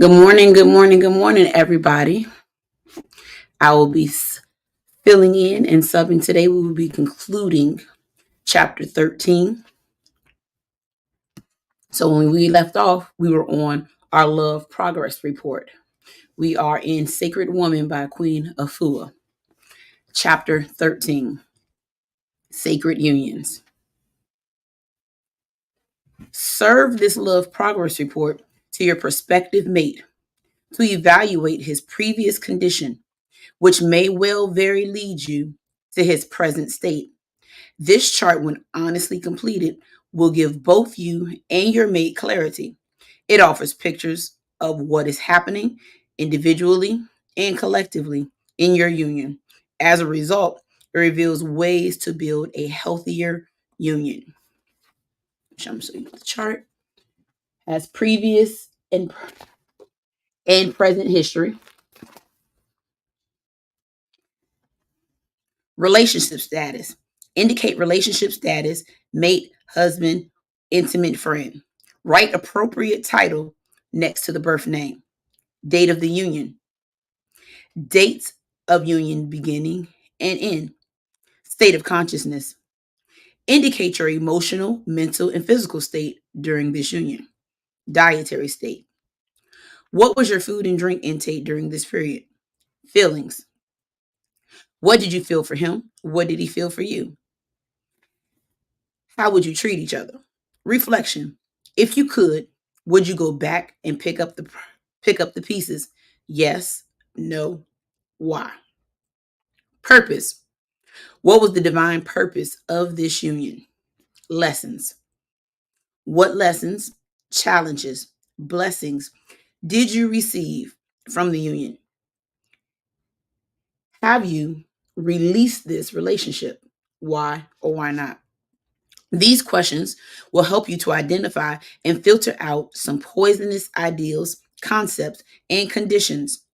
Good morning, good morning, good morning, everybody. I will be filling in and subbing today. We will be concluding chapter 13. So when we left off, we were on our love progress report. We are in Sacred Woman by Queen Afua, chapter 13, Sacred Unions. Serve this love progress report to your prospective mate to evaluate his previous condition, which may well very lead you to his present state. This chart, when honestly completed, will give both you and your mate clarity. It offers pictures of what is happening individually and collectively in your union. As a result, it reveals ways to build a healthier union. I'm going to show you the chart as previous and present history. Relationship status. Indicate relationship status, mate, husband, intimate friend. Write appropriate title next to the birth name. Date of the union. Dates of union beginning and end. State of consciousness. Indicate your emotional, mental, and physical state during this union. Dietary state. What was your food and drink intake during this period? Feelings. What did you feel for him? What did he feel for you? How would you treat each other? Reflection. If you could, would you go back and pick up the pieces? Yes, no, why? Purpose. What was the divine purpose of this union? Lessons. What lessons, challenges, blessings did you receive from the union? Have you released this relationship? Why or why not? These questions will help you to identify and filter out some poisonous ideals, concepts, and conditions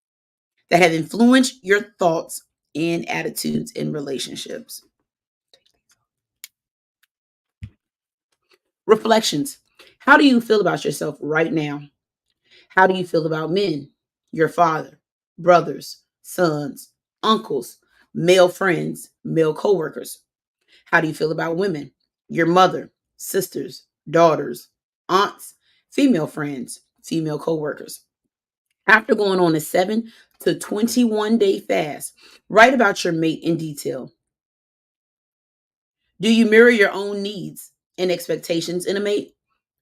that have influenced your thoughts and attitudes in relationships. Reflections. How do you feel about yourself right now? How do you feel about men, your father, brothers, sons, uncles, male friends, male coworkers? How do you feel about women, your mother, sisters, daughters, aunts, female friends, female coworkers? After going on a 7 to 21 day fast, write about your mate in detail. Do you mirror your own needs and expectations in a mate?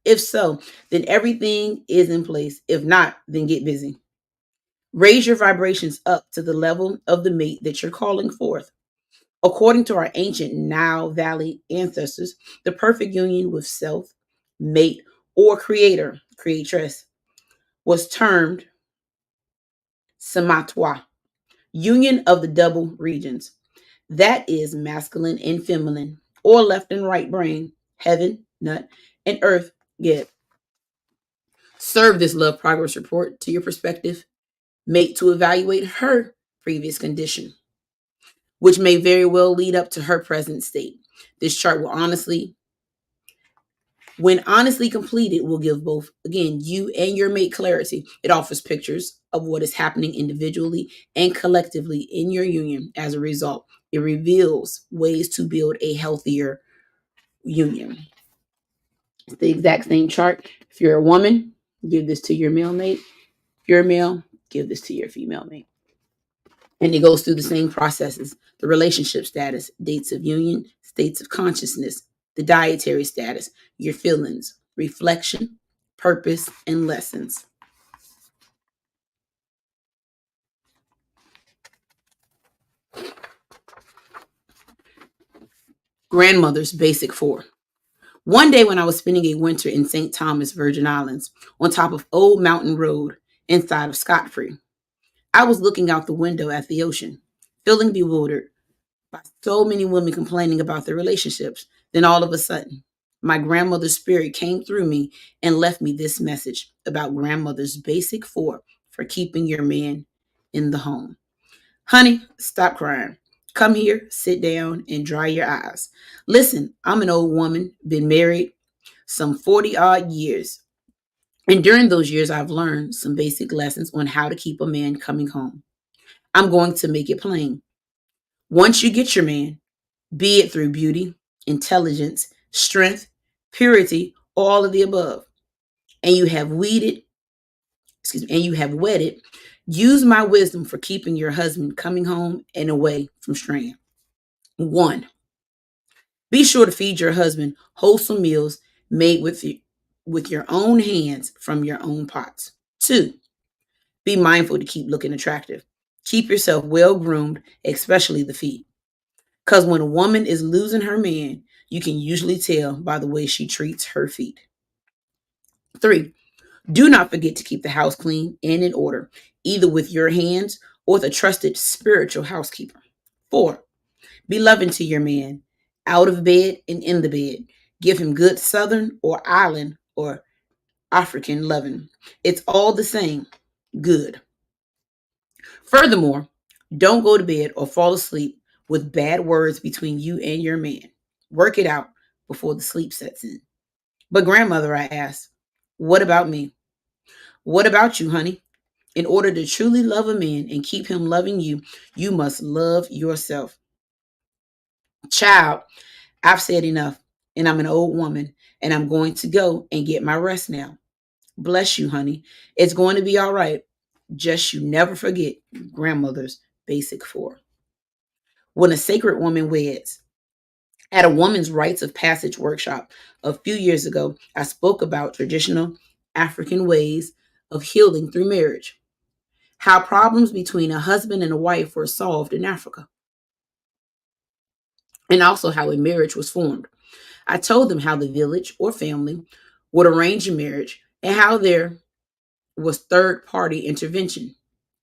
If so, then everything is in place. If not, then get busy. Raise your vibrations up to the level of the mate that you're calling forth. According to our ancient Nile Valley ancestors, the perfect union with self, mate, or creator, creatress, was termed Samatwa, union of the double regions. That is masculine and feminine, or left and right brain, heaven, nut, and earth, get. Serve this love progress report to your prospective mate to evaluate her previous condition, which may very well lead up to her present state. This chart will when honestly completed, will give both, again, you and your mate clarity. It offers pictures of what is happening individually and collectively in your union. As a result, it reveals ways to build a healthier union. It's the exact same chart. If you're a woman, give this to your male mate. If you're a male, give this to your female mate. And it goes through the same processes: the relationship status, dates of union, states of consciousness, the dietary status, your feelings, reflection, purpose, and lessons. Grandmother's Basic Four. One day when I was spending a winter in St. Thomas, Virgin Islands, on top of Old Mountain Road inside of Scot-Free, I was looking out the window at the ocean, feeling bewildered by so many women complaining about their relationships. Then all of a sudden, my grandmother's spirit came through me and left me this message about grandmother's basic four for keeping your man in the home. Honey, stop crying. Come here, sit down, and dry your eyes. Listen, I'm an old woman, been married some 40 odd years. And during those years, I've learned some basic lessons on how to keep a man coming home. I'm going to make it plain. Once you get your man, be it through beauty, intelligence, strength, purity, or all of the above, and you have and you have wedded, use my wisdom for keeping your husband coming home and away from straying. 1. Be sure to feed your husband wholesome meals made with your own hands from your own pots. 2. Be mindful to keep looking attractive. Keep yourself well groomed, especially the feet. Because when a woman is losing her man, you can usually tell by the way she treats her feet. 3. Do not forget to keep the house clean and in order, either with your hands or with a trusted spiritual housekeeper. 4. Be loving to your man, out of bed and in the bed. Give him good Southern or Island or African loving. It's all the same. Good. Furthermore, don't go to bed or fall asleep with bad words between you and your man. Work it out before the sleep sets in. But, grandmother, I asked, what about me? What about you, honey? In order to truly love a man and keep him loving you, you must love yourself. Child, I've said enough, and I'm an old woman, and I'm going to go and get my rest now. Bless you, honey. It's going to be all right. Just you never forget grandmother's basic 4. When a sacred woman weds. At a woman's rites of passage workshop a few years ago, I spoke about traditional African ways of healing through marriage, how problems between a husband and a wife were solved in Africa, and also how a marriage was formed. I told them how the village or family would arrange a marriage and how there was third party intervention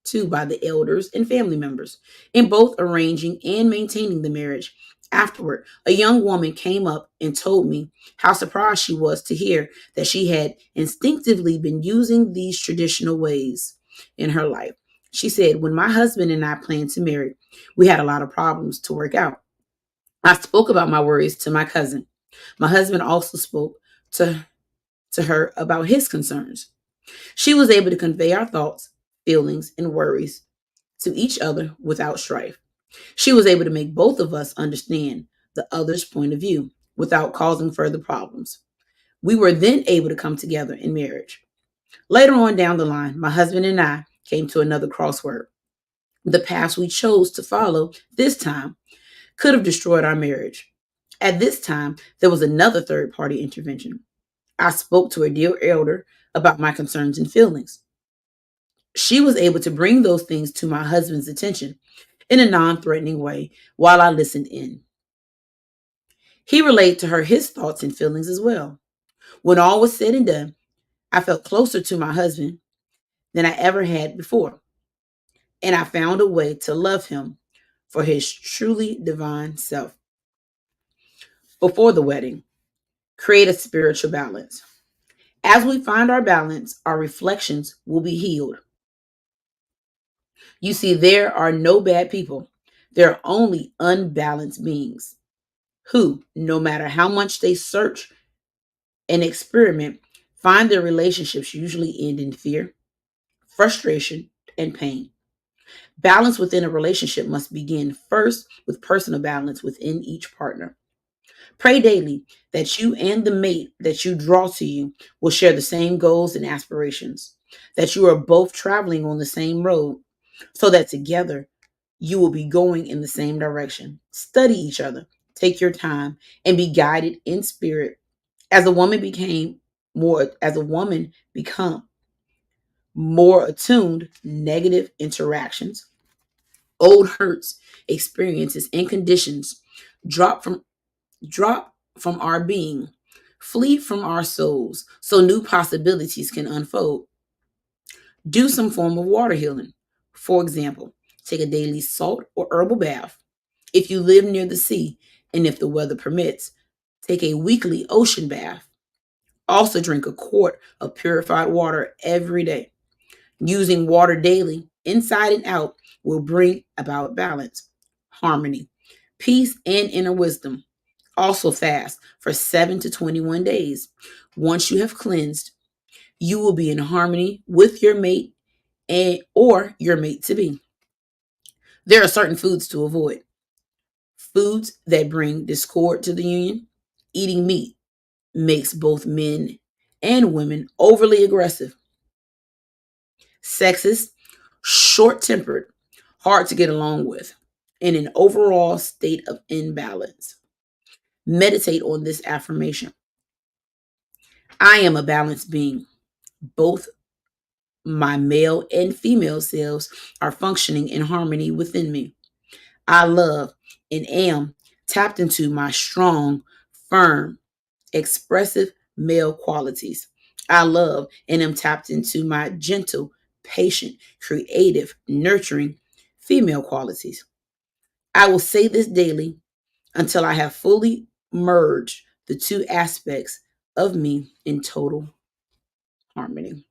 too by the elders and family members in both arranging and maintaining the marriage. Afterward, a young woman came up and told me how surprised she was to hear that she had instinctively been using these traditional ways in her life. She said, when my husband and I planned to marry, we had a lot of problems to work out. I spoke about my worries to my cousin. My husband also spoke to her about his concerns. She was able to convey our thoughts, feelings, and worries to each other without strife. She was able to make both of us understand the other's point of view without causing further problems. We were then able to come together in marriage. Later on down the line, my husband and I came to another crossword. The path we chose to follow this time could have destroyed our marriage. At this time, there was another third party intervention. I spoke to a dear elder about my concerns and feelings. She was able to bring those things to my husband's attention in a non threatening way while I listened in. He relayed to her his thoughts and feelings as well. When all was said and done, I felt closer to my husband than I ever had before, and I found a way to love him for his truly divine self. Before the wedding, create a spiritual balance. As we find our balance, our reflections will be healed. You see, there are no bad people. There are only unbalanced beings who, no matter how much they search and experiment, find their relationships usually end in fear, frustration, and pain. Balance within a relationship must begin first with personal balance within each partner. Pray daily that you and the mate that you draw to you will share the same goals and aspirations, that you are both traveling on the same road, so that together you will be going in the same direction. Study each other, take your time, and be guided in spirit. As a woman become more attuned, negative interactions, old hurts, experiences, and conditions drop from drop from our being, flee from our souls, so new possibilities can unfold. Do some form of water healing. For example, take a daily salt or herbal bath. If you live near the sea, and if the weather permits, take a weekly ocean bath. Also, drink a quart of purified water every day. Using water daily, inside and out, will bring about balance, harmony, peace, and inner wisdom. Also, fast for 7 to 21 days. Once you have cleansed, You will be in harmony with your mate and or your mate to be. There are certain foods to avoid. Foods that bring discord to the union. Eating meat makes both men and women overly aggressive, sexist, short tempered, hard to get along with, in an overall state of imbalance. Meditate on this affirmation: I am a balanced being. Both my male and female selves are functioning in harmony within me. I love and am tapped into my strong, firm, expressive male qualities. I love and am tapped into my gentle, patient, creative, nurturing female qualities. I will say this daily until I have fully merged the two aspects of me in total harmony.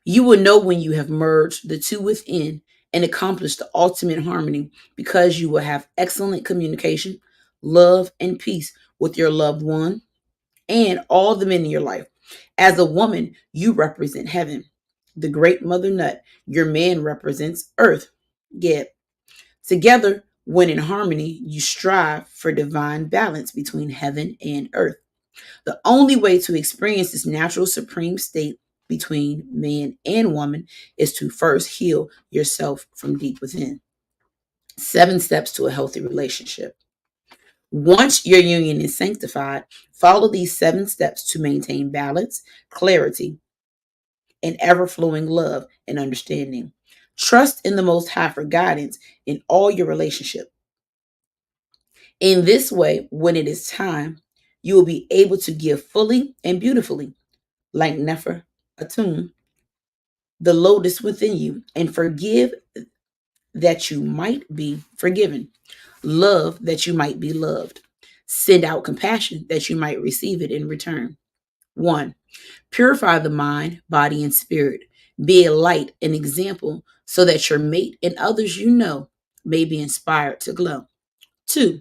You will know when you have merged the two within and accomplished the ultimate harmony because you will have excellent communication, love, and peace with your loved one and all the men in your life. As a woman, you represent heaven, the great mother nut. Your man represents earth. Get together when in harmony, you strive for divine balance between heaven and earth. The only way to experience this natural supreme state between man and woman is to first heal yourself from deep within. 7 steps to a healthy relationship. Once your union is sanctified, follow these 7 steps to maintain balance, clarity, and ever flowing love and understanding. Trust in the Most High for guidance in all your relationship. In this way, when it is time, you will be able to give fully and beautifully, like Nefer Atum, the lotus within you, and forgive that you might be forgiven, love that you might be loved, send out compassion that you might receive it in return. 1. Purify the mind, body, and spirit. Be a light and example so that your mate and others you know may be inspired to glow. 2.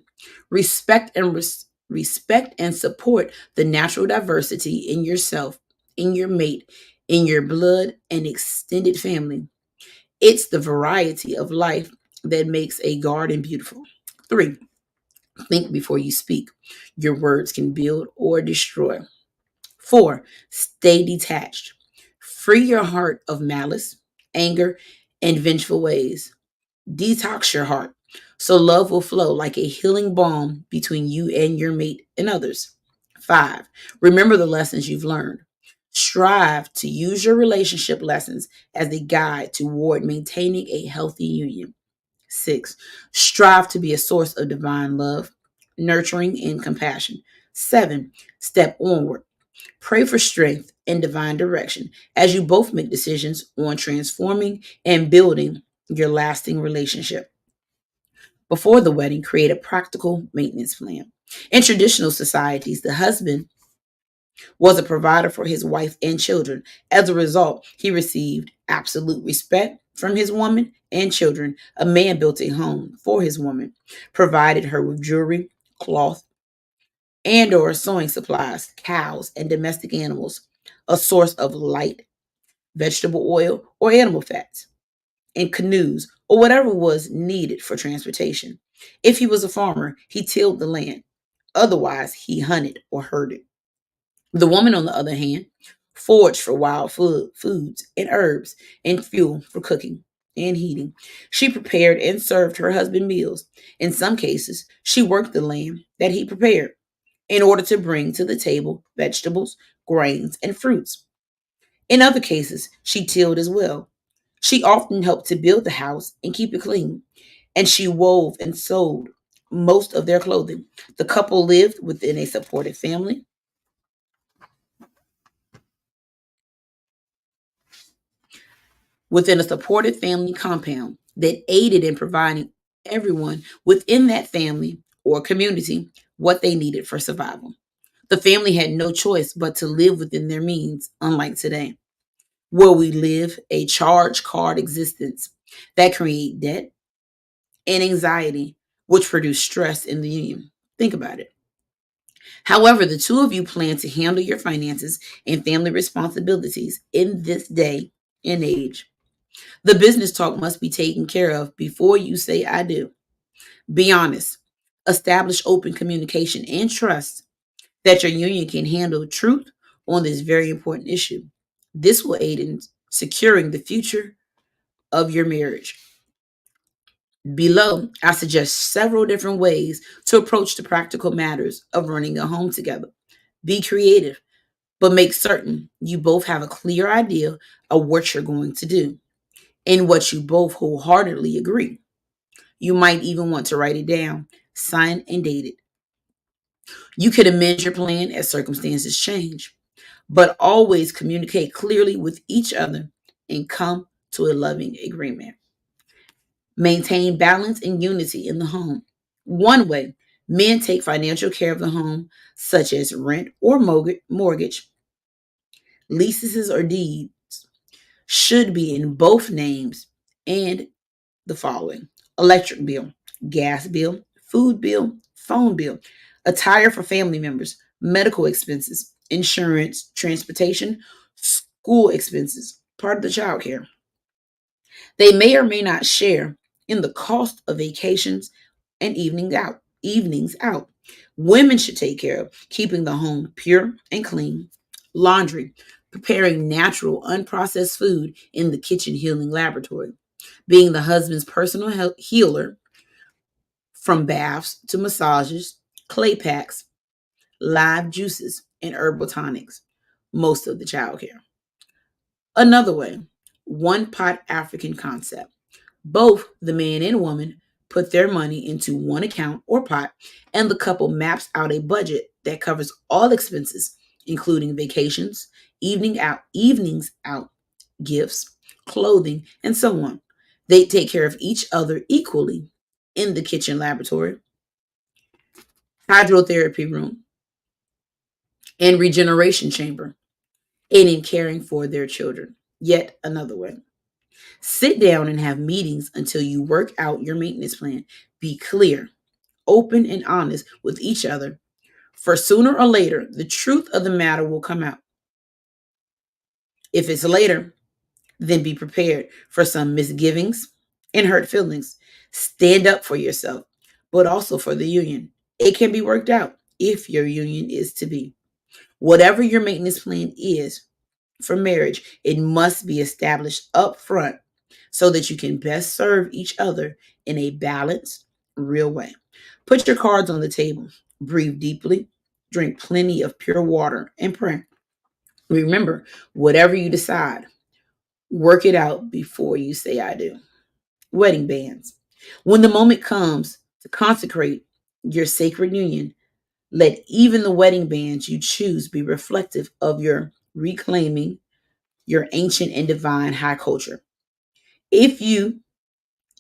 Respect and support the natural diversity in yourself, in your mate, in your blood and extended family. It's the variety of life that makes a garden beautiful. 3. Think before you speak. Your words can build or destroy. 4. Stay detached. Free your heart of malice, anger, and vengeful ways. Detox your heart so love will flow like a healing balm between you and your mate and others. 5. Remember the lessons you've learned. Strive to use your relationship lessons as a guide toward maintaining a healthy union. 6. Strive to be a source of divine love, nurturing, and compassion. 7. Step onward. Pray for strength and divine direction as you both make decisions on transforming and building your lasting relationship. Before the wedding, create a practical maintenance plan. In traditional societies, the husband was a provider for his wife and children. As a result, he received absolute respect from his woman and children. A man built a home for his woman, provided her with jewelry, cloth, and or sewing supplies, cows, and domestic animals, a source of light, vegetable oil, or animal fats, and canoes, or whatever was needed for transportation. If he was a farmer, he tilled the land. Otherwise, he hunted or herded. The woman, on the other hand, foraged for wild foods and herbs and fuel for cooking and heating. She prepared and served her husband meals. In some cases, she worked the land that he prepared in order to bring to the table vegetables, grains, and fruits. In other cases, she tilled as well. She often helped to build the house and keep it clean, and she wove and sewed most of their clothing. The couple lived within a supported family compound that aided in providing everyone within that family or community what they needed for survival. The family had no choice but to live within their means, unlike today, where we live a charge card existence that create debt and anxiety, which produce stress in the union. Think about it. However, the two of you plan to handle your finances and family responsibilities in this day and age. The business talk must be taken care of before you say I do. Be honest. Establish open communication and trust that your union can handle truth on this very important issue. This will aid in securing the future of your marriage. Below, I suggest several different ways to approach the practical matters of running a home together. Be creative, but make certain you both have a clear idea of what you're going to do and what you both wholeheartedly agree. You might even want to write it down, sign and date it. You could amend your plan as circumstances change, but always communicate clearly with each other and come to a loving agreement. Maintain balance and unity in the home. One way, men take financial care of the home, such as rent or mortgage, leases or deeds, should be in both names and the following: electric bill, gas bill, food bill, phone bill, attire for family members, medical expenses, insurance, transportation, school expenses, part of the child care. They may or may not share in the cost of vacations and Evenings out. Women should take care of keeping the home pure and clean, laundry, preparing natural, unprocessed food in the kitchen healing laboratory, being the husband's personal healer from baths to massages, clay packs, live juices, and herbal tonics, most of the child care. Another way, one pot African concept. Both the man and woman put their money into one account or pot, and the couple maps out a budget that covers all expenses, including vacations, evenings out, gifts, clothing, and so on. They take care of each other equally in the kitchen laboratory, hydrotherapy room, and regeneration chamber, and in caring for their children. Yet another way. Sit down and have meetings until you work out your maintenance plan. Be clear, open, and honest with each other, for sooner or later, the truth of the matter will come out. If it's later, then be prepared for some misgivings and hurt feelings. Stand up for yourself, but also for the union. It can be worked out if your union is to be. Whatever your maintenance plan is for marriage, it must be established up front so that you can best serve each other in a balanced, real way. Put your cards on the table, breathe deeply, drink plenty of pure water, and pray. Remember, whatever you decide, work it out before you say I do. Wedding bands. When the moment comes to consecrate your sacred union, let even the wedding bands you choose be reflective of your reclaiming your ancient and divine high culture. If you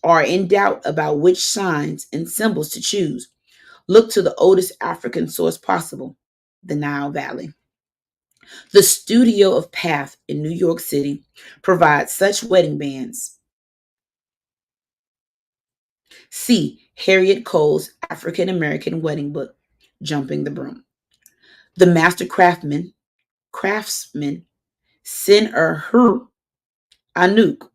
are in doubt about which signs and symbols to choose, look to the oldest African source possible, the Nile Valley. The Studio of Path in New York City provides such wedding bands. See Harriet Cole's African American wedding book, Jumping the Broom. The master craftsman Sin Anuk,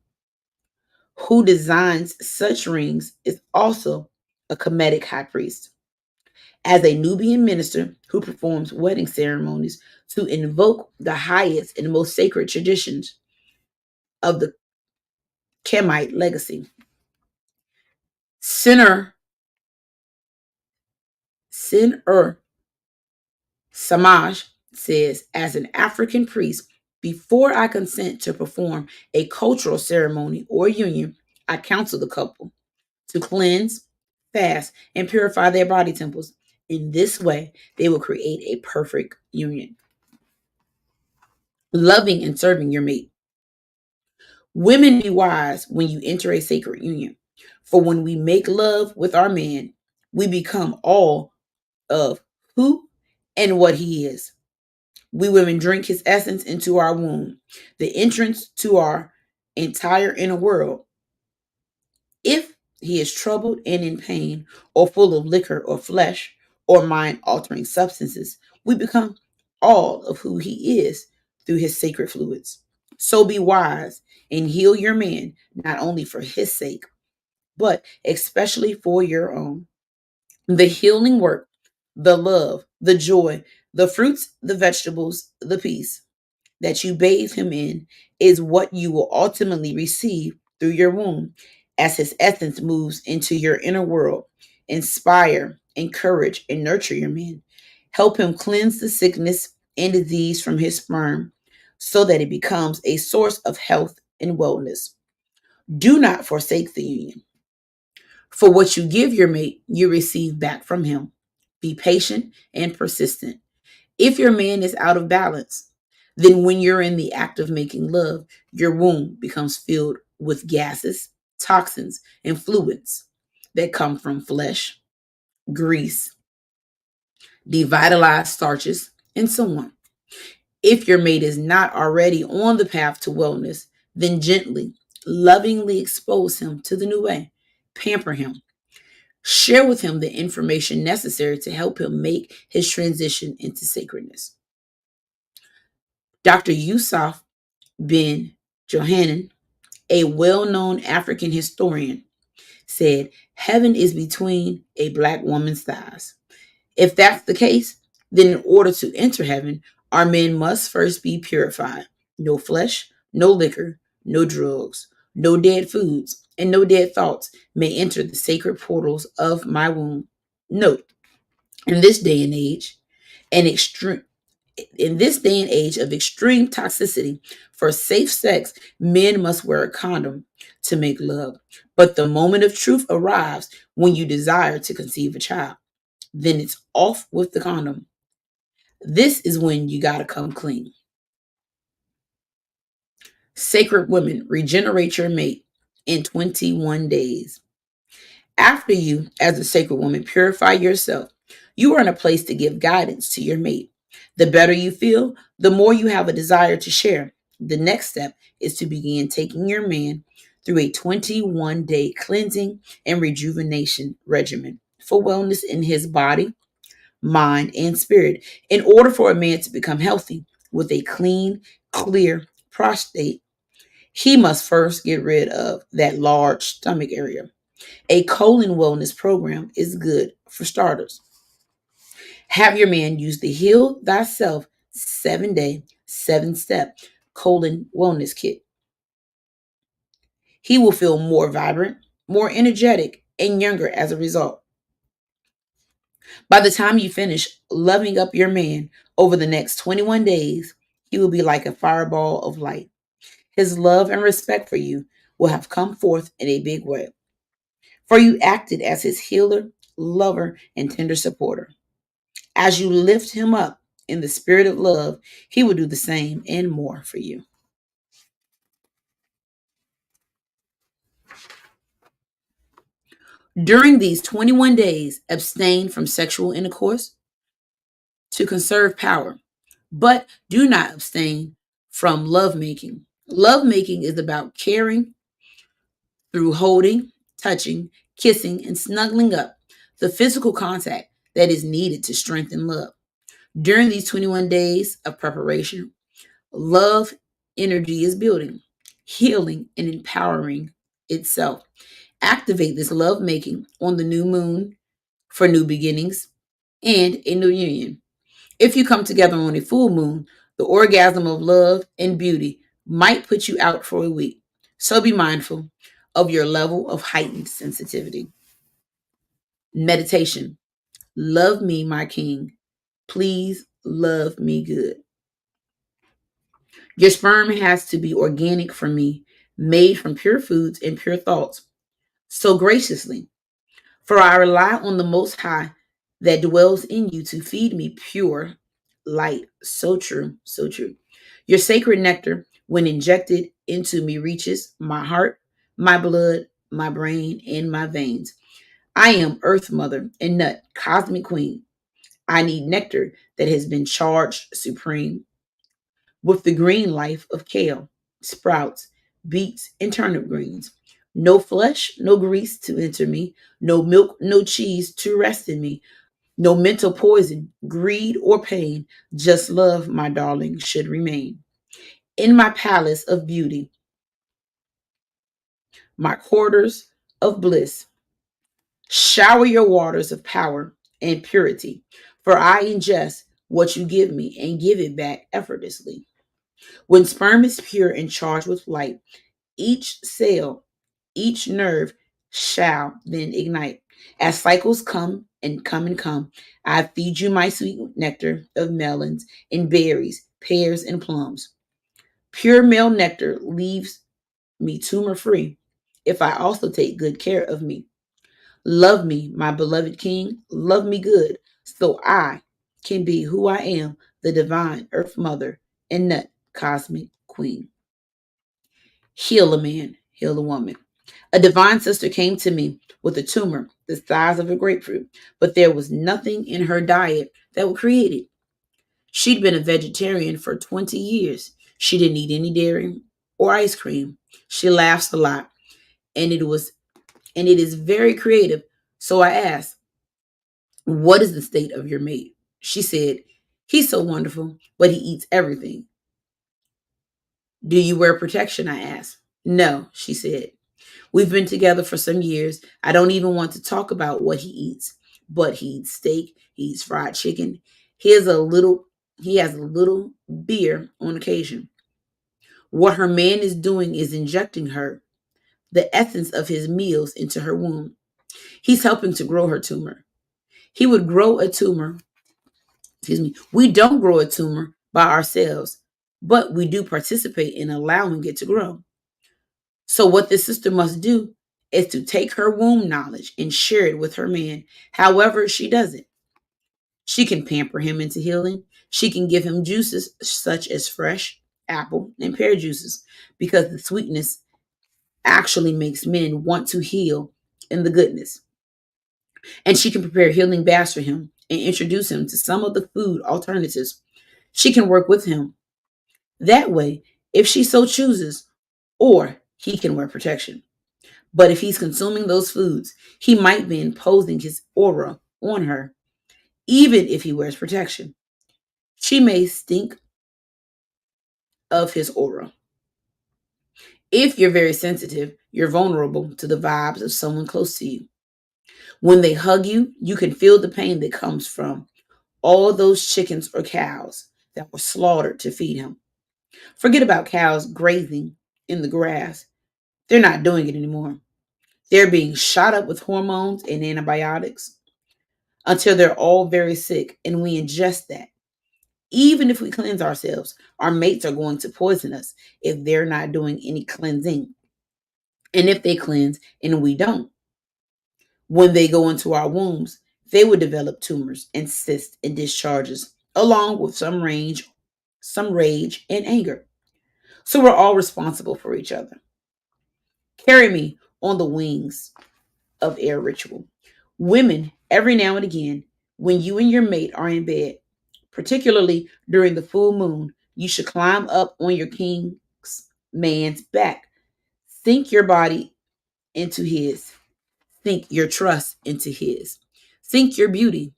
who designs such rings, is also a Kemetic high priest. As a Nubian minister who performs wedding ceremonies to invoke the highest and most sacred traditions of the Kemite legacy. Sinner Sin Samaj says, as an African priest, before I consent to perform a cultural ceremony or union, I counsel the couple to cleanse, fast, and purify their body temples. In this way, they will create a perfect union. Loving and serving your mate. Women, be wise when you enter a sacred union. For when we make love with our man, we become all of who and what he is. We women drink his essence into our womb, the entrance to our entire inner world. If he is troubled and in pain, or full of liquor or flesh, or mind altering substances. We become all of who he is through his sacred fluids. So be wise and heal your man, not only for his sake, but especially for your own. The healing work, the love, the joy, the fruits, the vegetables, the peace that you bathe him in is what you will ultimately receive through your womb as his essence moves into your inner world. Inspire, encourage, and nurture your man. Help him cleanse the sickness and disease from his sperm so that it becomes a source of health and wellness. Do not forsake the union. For what you give your mate, you receive back from him. Be patient and persistent. If your man is out of balance, then when you're in the act of making love, your womb becomes filled with gases, toxins, and fluids that come from flesh, grease, devitalized starches, and so on. If your mate is not already on the path to wellness, then gently, lovingly expose him to the new way. Pamper him. Share with him the information necessary to help him make his transition into sacredness. Dr. Yusuf bin Johanan, a well known African historian, said, "Heaven is between a black woman's thighs." If that's the case, then in order to enter heaven, our men must first be purified. No flesh, no liquor, no drugs, no dead foods, and no dead thoughts may enter the sacred portals of my womb. Note, in this day and age, an extreme in this day and age of extreme toxicity, for safe sex, men must wear a condom to make love. But the moment of truth arrives when you desire to conceive a child. Then it's off with the condom. This is when you got to come clean. Sacred women, regenerate your mate in 21 days. After you, as a sacred woman, purify yourself, you are in a place to give guidance to your mate. The better you feel, the more you have a desire to share. The next step is to begin taking your man through a 21-day cleansing and rejuvenation regimen for wellness in his body, mind, and spirit. In order for a man to become healthy with a clean, clear prostate, he must first get rid of that large stomach area. A colon wellness program is good for starters. Have your man use the Heal Thyself 7-day, 7-step colon wellness kit. He will feel more vibrant, more energetic, and younger as a result. By the time you finish loving up your man over the next 21 days, he will be like a fireball of light. His love and respect for you will have come forth in a big way, for you acted as his healer, lover, and tender supporter. As you lift him up in the spirit of love, he will do the same and more for you. During these 21 days, abstain from sexual intercourse to conserve power, but do not abstain from lovemaking. Lovemaking is about caring through holding, touching, kissing, and snuggling up, the physical contact that is needed to strengthen love. During these 21 days of preparation, love energy is building, healing, and empowering itself. Activate this love making on the new moon for new beginnings and a new union. If you come together on a full moon, the orgasm of love and beauty might put you out for a week. So be mindful of your level of heightened sensitivity. Meditation. Love me, my king. Please love me good. Your sperm has to be organic for me, made from pure foods and pure thoughts. So graciously, for I rely on the Most High that dwells in you to feed me pure light. So true, so true. Your sacred nectar, when injected into me, reaches my heart, my blood, my brain, and my veins. I am Earth Mother and Nut, Cosmic Queen. I need nectar that has been charged supreme with the green life of kale, sprouts, beets, and turnip greens. No flesh, no grease to enter me, no milk, no cheese to rest in me. No mental poison, greed, or pain, just love, my darling, should remain. In my palace of beauty, my quarters of bliss, shower your waters of power and purity, for I ingest what you give me and give it back effortlessly. When sperm is pure and charged with light, each cell, each nerve shall then ignite. As cycles come and come and come, I feed you my sweet nectar of melons and berries, pears and plums. Pure male nectar leaves me tumor free if I also take good care of me. Love me, my beloved king, love me good, so I can be who I am, the divine earth mother and nut cosmic queen. Heal a man, heal a woman. A divine sister came to me with a tumor the size of a grapefruit, but there was nothing in her diet that would create it. She'd been a vegetarian for 20 years. She didn't eat any dairy or ice cream. She laughs a lot, and it is very creative. So I asked, "What is the state of your mate?" She said, "He's so wonderful, but he eats everything." "Do you wear protection?" I asked. "No," she said. "We've been together for some years. I don't even want to talk about what he eats, but he eats steak, he eats fried chicken. He has a little he has a little beer on occasion. What her man is doing is injecting her the essence of his meals into her womb. He's helping to grow her tumor. He would grow a tumor, excuse me. We don't grow a tumor by ourselves, but we do participate in allowing it to grow. So, what this sister must do is to take her womb knowledge and share it with her man, however, she does it. She can pamper him into healing. She can give him juices such as fresh apple and pear juices because the sweetness actually makes men want to heal in the goodness. And she can prepare healing baths for him and introduce him to some of the food alternatives. She can work with him that way if she so chooses, or he can wear protection. But if he's consuming those foods, he might be imposing his aura on her, even if he wears protection. She may stink of his aura. If you're very sensitive, you're vulnerable to the vibes of someone close to you. When they hug you, you can feel the pain that comes from all those chickens or cows that were slaughtered to feed him. Forget about cows grazing in the grass. They're not doing it anymore. They're being shot up with hormones and antibiotics until they're all very sick, and we ingest that. Even if we cleanse ourselves, our mates are going to poison us if they're not doing any cleansing. And if they cleanse and we don't, when they go into our wombs, they will develop tumors and cysts and discharges, along with some rage and anger. So we're all responsible for each other. Carry me on the wings of air ritual. Women, every now and again, when you and your mate are in bed, particularly during the full moon, you should climb up on your king's man's back. Sink your body into his. Sink your trust into his. Sink your beauty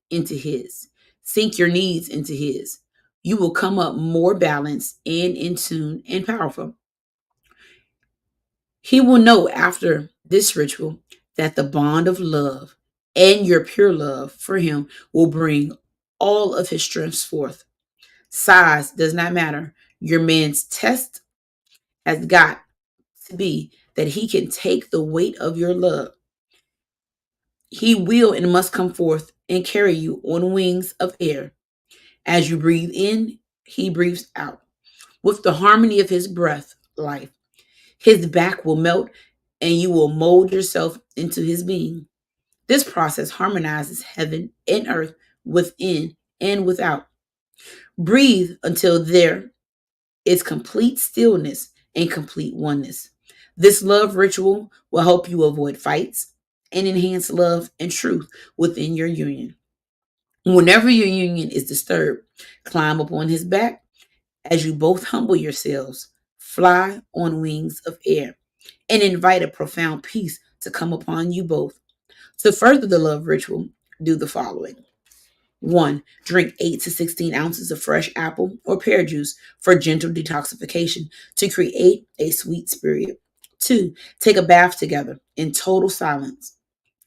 into his. Sink your needs into his. You will come up more balanced and in tune and powerful. He will know after this ritual that the bond of love and your pure love for him will bring all of his strengths forth. Size does not matter. Your man's test has got to be that he can take the weight of your love. He will and must come forth and carry you on wings of air. As you breathe in, he breathes out. With the harmony of his breath, life, his back will melt and you will mold yourself into his being. This process harmonizes heaven and earth within and without. Breathe until there is complete stillness and complete oneness. This love ritual will help you avoid fights and enhance love and truth within your union. Whenever your union is disturbed, climb up on his back as you both humble yourselves, fly on wings of air, and invite a profound peace to come upon you both. To further the love ritual, do the following. 1. Drink 8 to 16 ounces of fresh apple or pear juice for gentle detoxification to create a sweet spirit. 2. Take a bath together in total silence.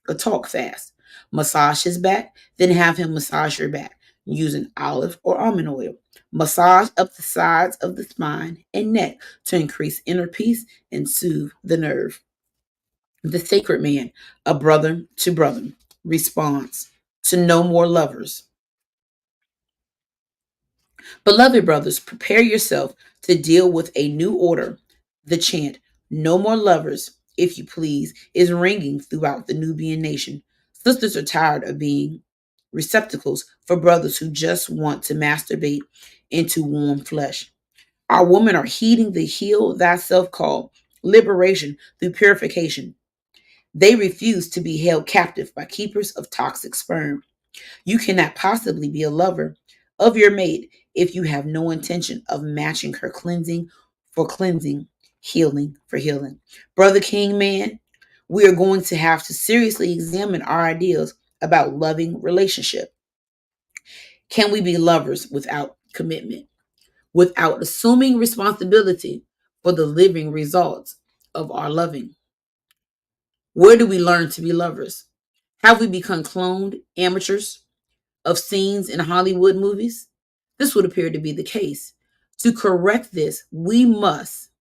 A talk fast. Massage his back, then have him massage your back using olive or almond oil. Massage up the sides of the spine and neck to increase inner peace and soothe the nerve. The Sacred Man, a brother to brother. Response to No More Lovers. Beloved brothers, prepare yourself to deal with a new order. The chant, No More Lovers, if you please, is ringing throughout the Nubian nation. Sisters are tired of being receptacles for brothers who just want to masturbate into warm flesh. Our women are heeding the heal thyself call, liberation through purification. They refuse to be held captive by keepers of toxic sperm. You cannot possibly be a lover of your mate if you have no intention of matching her cleansing for cleansing, healing for healing. Brother King Man, we are going to have to seriously examine our ideas about loving relationship. Can we be lovers without commitment, without assuming responsibility for the living results of our loving? Where do we learn to be lovers? Have we become cloned amateurs of scenes in Hollywood movies? This would appear to be the case. To correct this, we must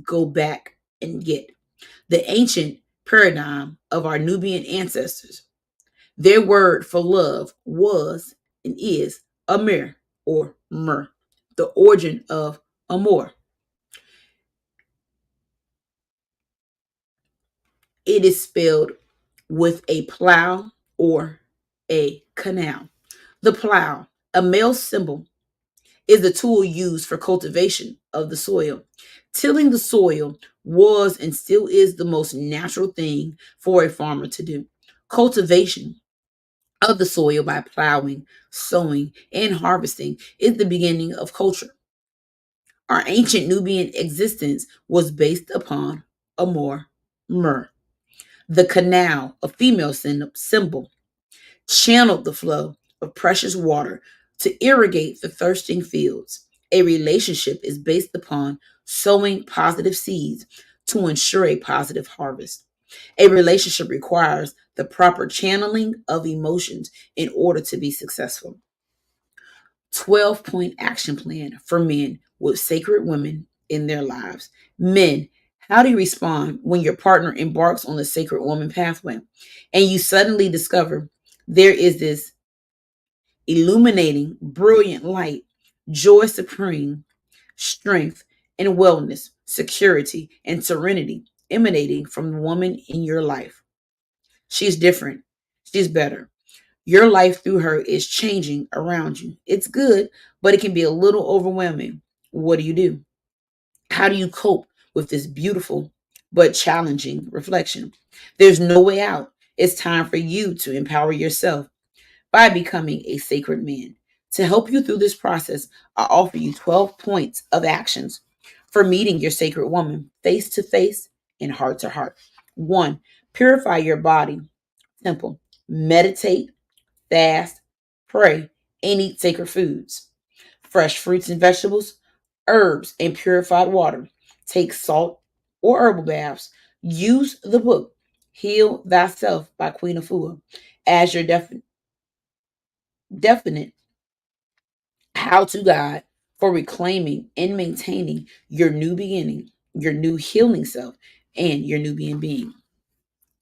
go back and get the ancient paradigm of our Nubian ancestors. Their word for love was and is amir or myrrh, the origin of amor. It is spelled with a plow or a canal. The plow, a male symbol, is the tool used for cultivation of the soil. Tilling the soil was and still is the most natural thing for a farmer to do. Cultivation of the soil by plowing, sowing, and harvesting is the beginning of culture. Our ancient Nubian existence was based upon Amor, myrrh. The canal, a female symbol, channeled the flow of precious water to irrigate the thirsting fields. A relationship is based upon sowing positive seeds to ensure a positive harvest. A relationship requires the proper channeling of emotions in order to be successful. 12-point action plan for men with sacred women in their lives. Men, how do you respond when your partner embarks on the sacred woman pathway and you suddenly discover there is this illuminating, brilliant light, joy supreme, strength and wellness, security and serenity emanating from the woman in your life? She's different. She's better. Your life through her is changing around you. It's good, but it can be a little overwhelming. What do you do? How do you cope with this beautiful but challenging reflection? There's no way out. It's time for you to empower yourself by becoming a sacred man. To help you through this process, I offer you 12 points of actions for meeting your sacred woman face to face and heart to heart. 1. Purify your body. Simple. Meditate, fast, pray, and eat sacred foods. Fresh fruits and vegetables, herbs, and purified water. Take salt or herbal baths. Use the book Heal Thyself by Queen Afua as your definite how to guide for reclaiming and maintaining your new beginning, your new healing self, and your Nubian being.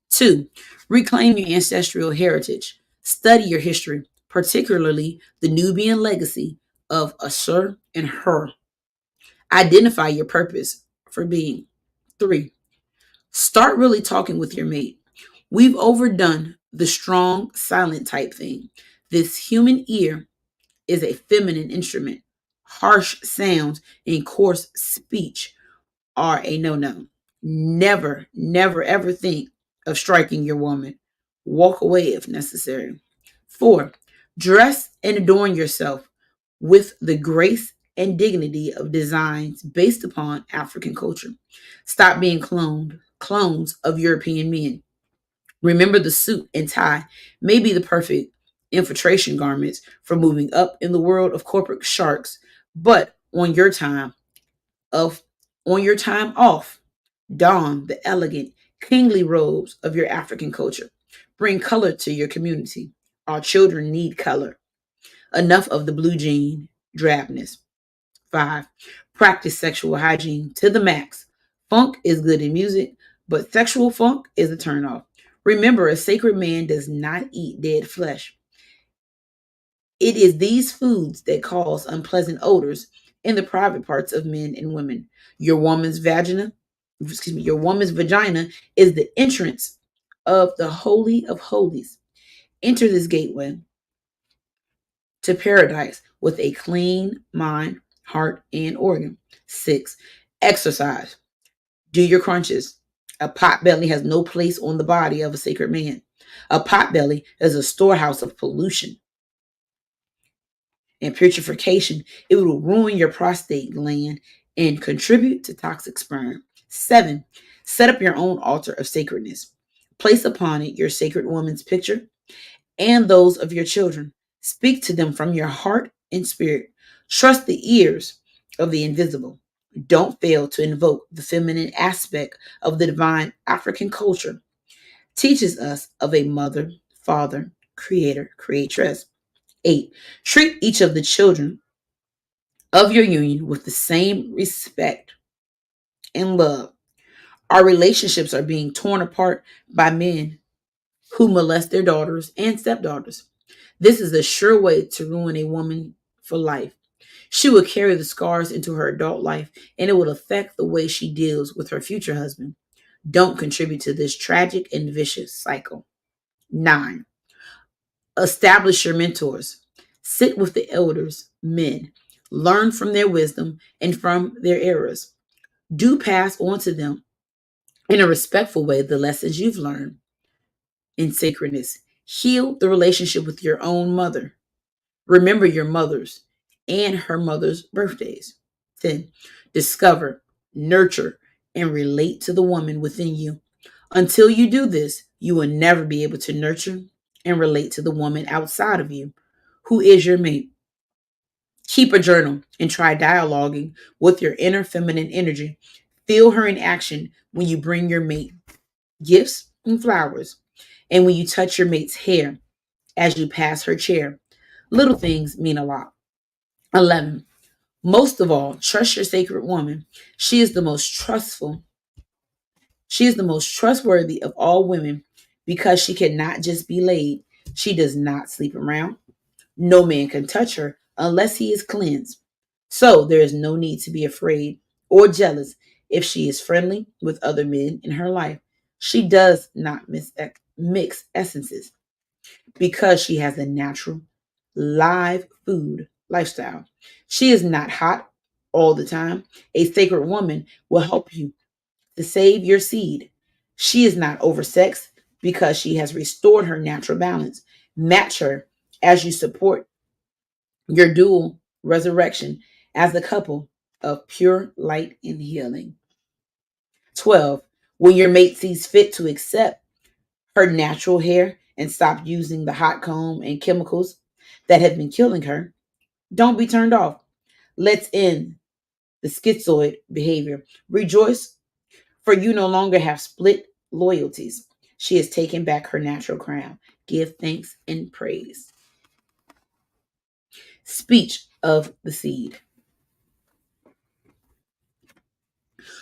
2. Reclaim your ancestral heritage. Study your history, particularly the Nubian legacy of Assur and Hur. Identify your purpose for being. 3. Start really talking with your mate. We've overdone the strong, silent type thing. This human ear is a feminine instrument. Harsh sounds and coarse speech are a no no. Never, never, ever think of striking your woman. Walk away if necessary. 4. Dress and adorn yourself with the grace and dignity of designs based upon African culture. Stop being clones of European men. Remember, the suit and tie may be the perfect infiltration garments for moving up in the world of corporate sharks, but of on your time off, don the elegant, kingly robes of your African culture. Bring color to your community. Our children need color. Enough of the blue jean drabness. 5. Practice sexual hygiene to the max. Funk is good in music, but sexual funk is a turnoff. Remember, a sacred man does not eat dead flesh. It is these foods that cause unpleasant odors in the private parts of men and women. Your woman's vagina is the entrance of the holy of holies. Enter this gateway to paradise with a clean mind, heart, and organ. 6. Exercise. Do your crunches. A pot belly has no place on the body of a sacred man. A pot belly is a storehouse of pollution and putrefaction. It will ruin your prostate gland and contribute to toxic sperm. 7. Set up your own altar of sacredness. Place upon it your sacred woman's picture and those of your children. Speak to them from your heart and spirit. Trust the ears of the invisible. Don't fail to invoke the feminine aspect of the divine African culture. Teaches us of a mother, father, creator, creatress. 8. Treat each of the children of your union with the same respect and love. Our relationships are being torn apart by men who molest their daughters and stepdaughters. This is a sure way to ruin a woman for life. She will carry the scars into her adult life, and it will affect the way she deals with her future husband. Don't contribute to this tragic and vicious cycle. 9. Establish your mentors. Sit with the elders, men. Learn from their wisdom and from their errors. Do pass on to them in a respectful way the lessons you've learned in sacredness. Heal the relationship with your own mother. Remember your mother's and her mother's birthdays. 10. Discover, nurture, and relate to the woman within you. Until you do this, you will never be able to nurture and relate to the woman outside of you, who is your mate. Keep a journal and try dialoguing with your inner feminine energy. Feel her in action when you bring your mate gifts and flowers, and when you touch your mate's hair as you pass her chair. Little things mean a lot. 11. Most of all, trust your sacred woman. She is the most trustful. She is the most trustworthy of all women because she cannot just be laid. She does not sleep around. No man can touch her unless he is cleansed. So there is no need to be afraid or jealous if she is friendly with other men in her life. She does not mix essences because she has a natural, live food lifestyle. She is not hot all the time. A sacred woman will help you to save your seed. She is not oversexed because she has restored her natural balance. Match her as you support your dual resurrection as a couple of pure light and healing. 12. When your mate sees fit to accept her natural hair and stop using the hot comb and chemicals that have been killing her, don't be turned off. Let's end the schizoid behavior. Rejoice, for you no longer have split loyalties. She has taken back her natural crown. Give thanks and praise. Speech of the seed.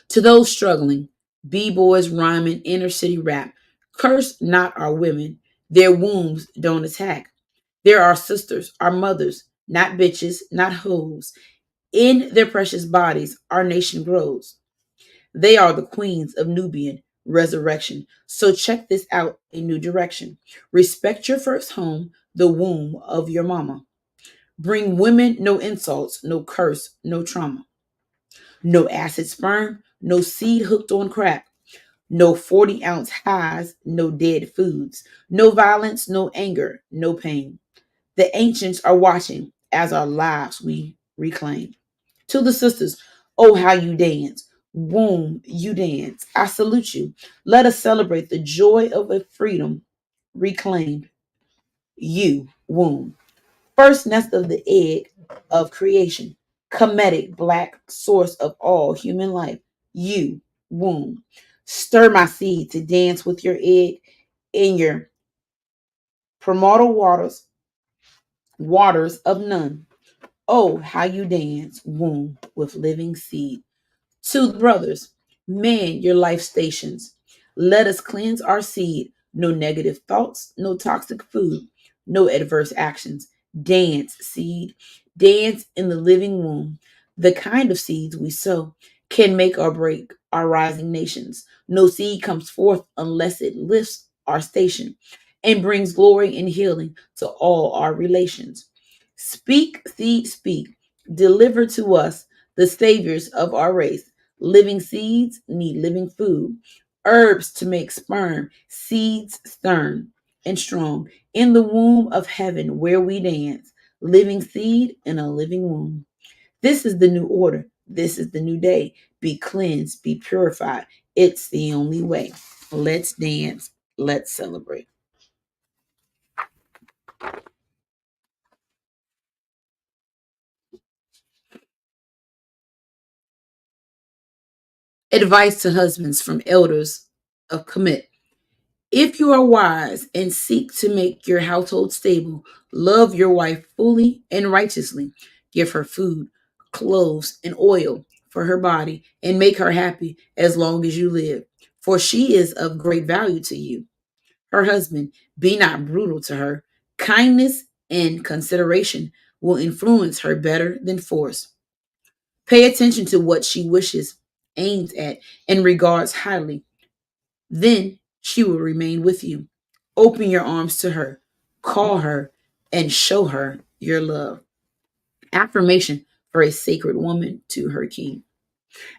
To those struggling, b-boys rhyming inner city rap, curse not our women. Their wombs don't attack. They're our sisters, our mothers, not bitches, not hoes. In their precious bodies, our nation grows. They are the queens of Nubian resurrection. So check this out, a new direction. Respect your first home, the womb of your mama. Bring women no insults, no curse, no trauma. No acid sperm, no seed hooked on crack. No 40-ounce highs, no dead foods. No violence, no anger, no pain. The ancients are watching as our lives we reclaim. To the sisters, oh, how you dance. Womb, you dance. I salute you. Let us celebrate the joy of a freedom reclaimed. You, womb. First nest of the egg of creation. Comedic black source of all human life. You, womb. Stir my seed to dance with your egg in your primordial waters of none. Oh, how you dance, womb, with living seed. To the brothers, man your life stations. Let us cleanse our seed. No negative thoughts, no toxic food, no adverse actions. Dance, seed. Dance in the living womb. The kind of seeds we sow can make or break our rising nations. No seed comes forth unless it lifts our station and brings glory and healing to all our relations. Speak, seed, speak. Deliver to us the saviors of our race. Living seeds need living food. Herbs to make sperm, seeds stern and strong. In the womb of heaven where we dance, living seed in a living womb. This is the new order. This is the new day. Be cleansed, be purified. It's the only way. Let's dance. Let's celebrate. Advice to husbands from elders of commit. If you are wise and seek to make your household stable, love your wife fully and righteously. Give her food, clothes, and oil for her body, and make her happy as long as you live. For she is of great value to you. Her husband, be not brutal to her. Kindness and consideration will influence her better than force. Pay attention to what she wishes, aims at, and regards highly, then she will remain with you. Open your arms to her, call her, and show her your love. Affirmation for a sacred woman to her king.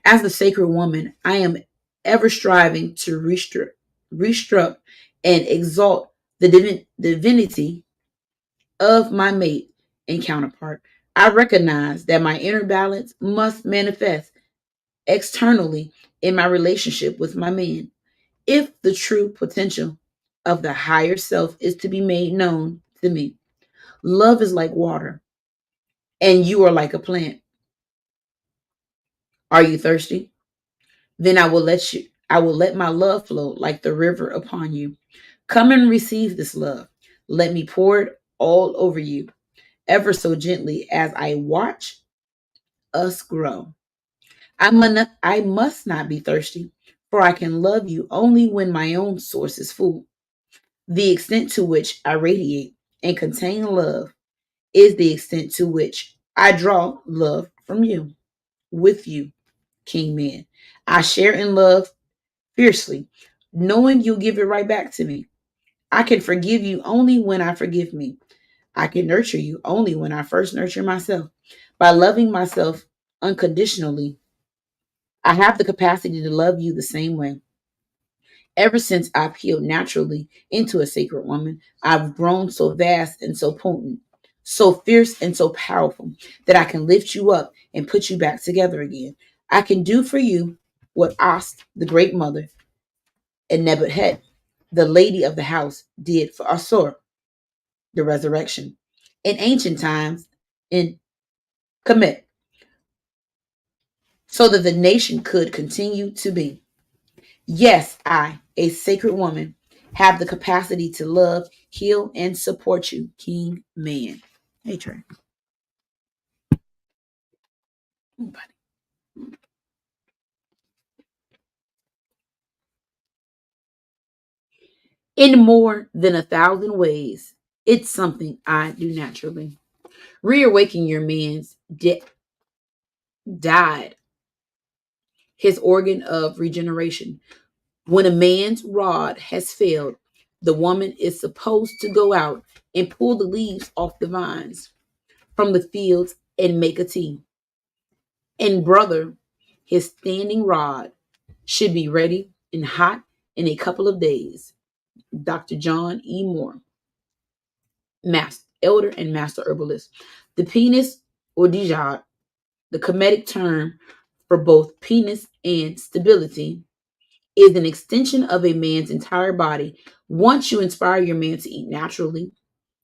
As a sacred woman, I am ever striving to restruct and exalt the divinity of my mate and counterpart. I recognize that my inner balance must manifest externally in my relationship with my man. If the true potential of the higher self is to be made known to me, love is like water, and you are like a plant. Are you thirsty? Then I will let my love flow like the river upon you. Come and receive this love. Let me pour it all over you, ever so gently as I watch us grow. I must not be thirsty, for I can love you only when my own source is full. The extent to which I radiate and contain love is the extent to which I draw love from you, with you, King Man. I share in love fiercely, knowing you'll give it right back to me. I can forgive you only when I forgive me. I can nurture you only when I first nurture myself. By loving myself unconditionally, I have the capacity to love you the same way. Ever since I've healed naturally into a sacred woman, I've grown so vast and so potent, so fierce and so powerful that I can lift you up and put you back together again. I can do for you what Ast, the great mother, and Nebuchadnezzar, the lady of the house, did for Asur, the resurrection. In ancient times, in Kemet, so that the nation could continue to be. Yes, I, a sacred woman, have the capacity to love, heal, and support you, King Man. Hey, Trey. In more than 1,000 ways, it's something I do naturally. Reawaking your man's died, his organ of regeneration. When a man's rod has failed, the woman is supposed to go out and pull the leaves off the vines from the fields and make a tea. And brother, his standing rod should be ready and hot in a couple of days. Dr. John E. Moore, Master Elder and Master Herbalist. The penis or dijad, the Kemetic term for both penis and stability is an extension of a man's entire body. Once you inspire your man to eat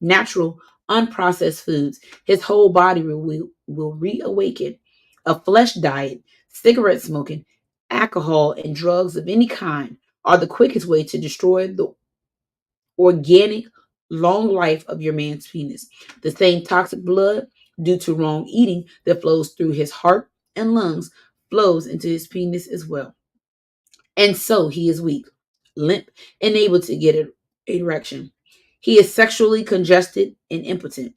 natural, unprocessed foods, his whole body will reawaken. A flesh diet, cigarette smoking, alcohol, and drugs of any kind are the quickest way to destroy the organic long life of your man's penis. The same toxic blood due to wrong eating that flows through his heart and lungs flows into his penis as well. And so he is weak, limp, and able to get an erection. He is sexually congested and impotent.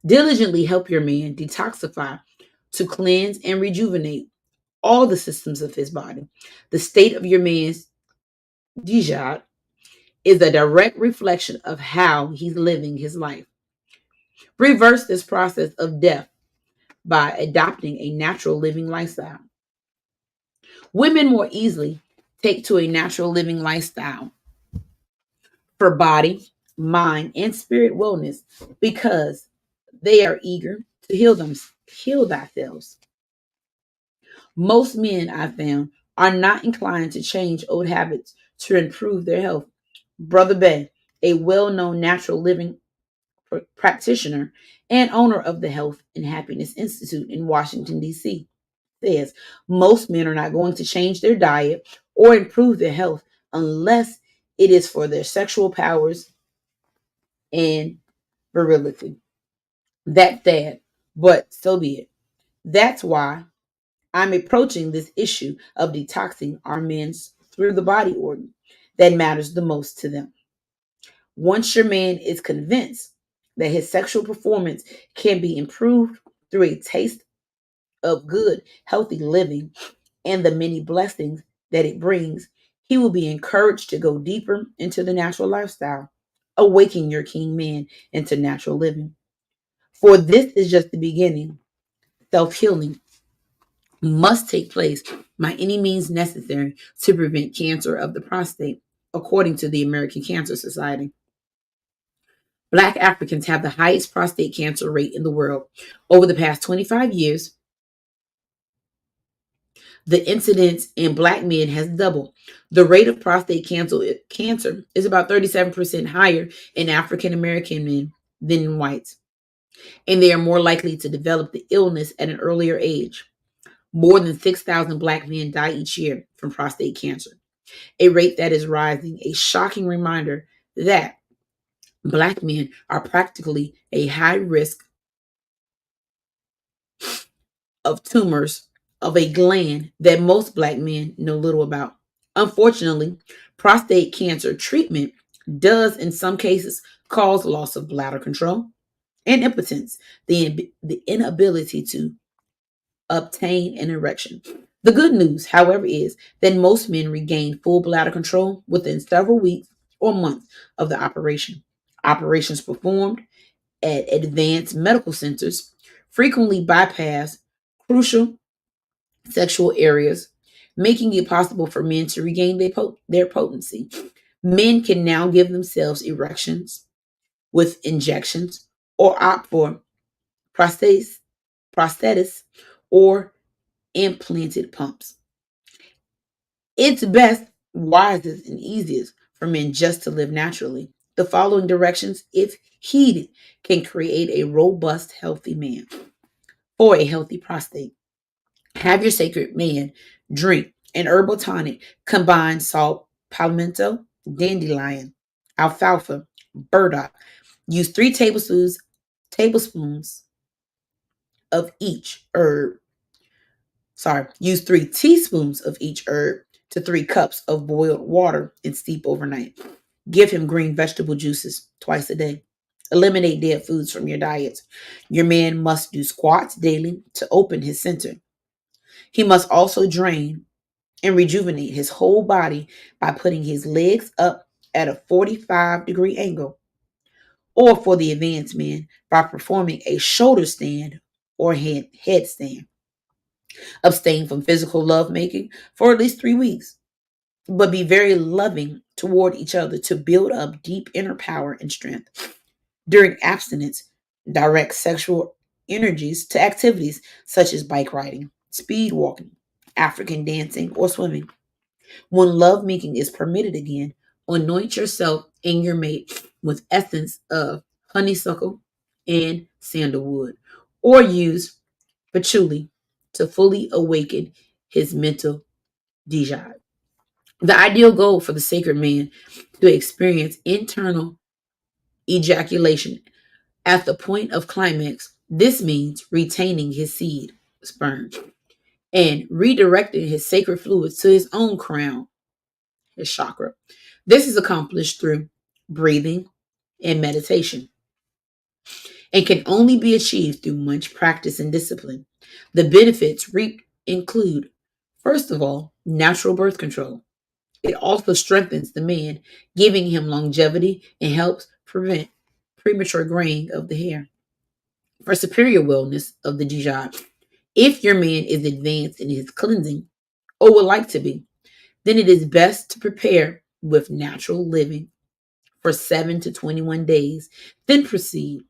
Diligently help your man detoxify to cleanse and rejuvenate all the systems of his body. The state of your man's dijat is a direct reflection of how he's living his life. Reverse this process of death by adopting a natural living lifestyle. Women more easily take to a natural living lifestyle for body, mind, and spirit wellness because they are eager to heal themselves. Most men I found are not inclined to change old habits to improve their health. Brother Bay, a well-known natural living practitioner and owner of the Health and Happiness Institute in Washington, D.C., says most men are not going to change their diet or improve their health unless it is for their sexual powers and virility. That's sad, but so be it. That's why I'm approaching this issue of detoxing our men through the body organ that matters the most to them. Once your man is convinced that his sexual performance can be improved through a taste of good, healthy living and the many blessings that it brings, he will be encouraged to go deeper into the natural lifestyle. Awaken your king man into natural living. For this is just the beginning. Self healing must take place by any means necessary to prevent cancer of the prostate, according to the American Cancer Society. Black Africans have the highest prostate cancer rate in the world. Over the past 25 years, the incidence in Black men has doubled. The rate of prostate cancer is about 37% higher in African American men than in whites, and they are more likely to develop the illness at an earlier age. More than 6,000 Black men die each year from prostate cancer, a rate that is rising, a shocking reminder that Black men are practically a high risk of tumors of a gland that most Black men know little about. Unfortunately, prostate cancer treatment does, in some cases, cause loss of bladder control and impotence, the inability to obtain an erection. The good news, however, is that most men regain full bladder control within several weeks or months of the operation. Operations performed at advanced medical centers frequently bypass crucial sexual areas, making it possible for men to regain their potency. Men can now give themselves erections with injections or opt for prosthetics, prosthetics or implanted pumps. It's best, wisest, and easiest for men just to live naturally. The following directions, if heeded, can create a robust, healthy man or a healthy prostate. Have your sacred man drink an herbal tonic, combine salt, palmetto, dandelion, alfalfa, burdock. Use tablespoons of each herb. Use 3 teaspoons of each herb to 3 cups of boiled water and steep overnight. Give him green vegetable juices twice a day. Eliminate dead foods from your diet. Your man must do squats daily to open his center. He must also drain and rejuvenate his whole body by putting his legs up at a 45-degree angle, or for the advanced man, by performing a shoulder stand or headstand. Abstain from physical lovemaking for at least 3 weeks, but be very loving toward each other to build up deep inner power and strength. During abstinence, direct sexual energies to activities such as bike riding, speed walking, African dancing, or swimming. When lovemaking is permitted again, anoint yourself and your mate with essence of honeysuckle and sandalwood, or use patchouli to fully awaken his mental desire. The ideal goal for the sacred man to experience internal ejaculation at the point of climax. This means retaining his seed, sperm, and redirecting his sacred fluids to his own crown, his chakra. This is accomplished through breathing and meditation and can only be achieved through much practice and discipline. The benefits reaped include, first of all, natural birth control. It also strengthens the man, giving him longevity and helps prevent premature graying of the hair. For superior wellness of the jihad, if your man is advanced in his cleansing or would like to be, then it is best to prepare with natural living for 7 to 21 days, then proceed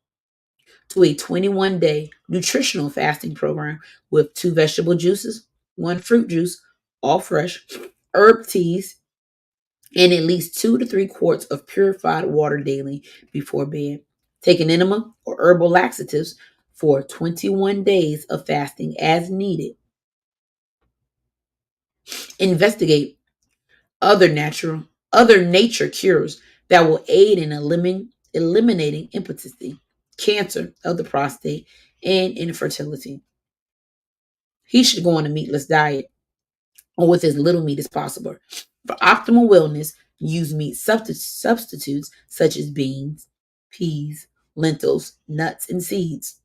to a 21-day nutritional fasting program with 2 vegetable juices, 1 fruit juice, all fresh, herb teas, and at least 2 to 3 quarts of purified water daily before bed. Take an enema or herbal laxatives for 21 days of fasting as needed. Investigate other nature cures that will aid in eliminating impotency, cancer of the prostate, and infertility. He should go on a meatless diet or with as little meat as possible. For optimal wellness, use meat substitutes such as beans, peas, lentils, nuts, and seeds.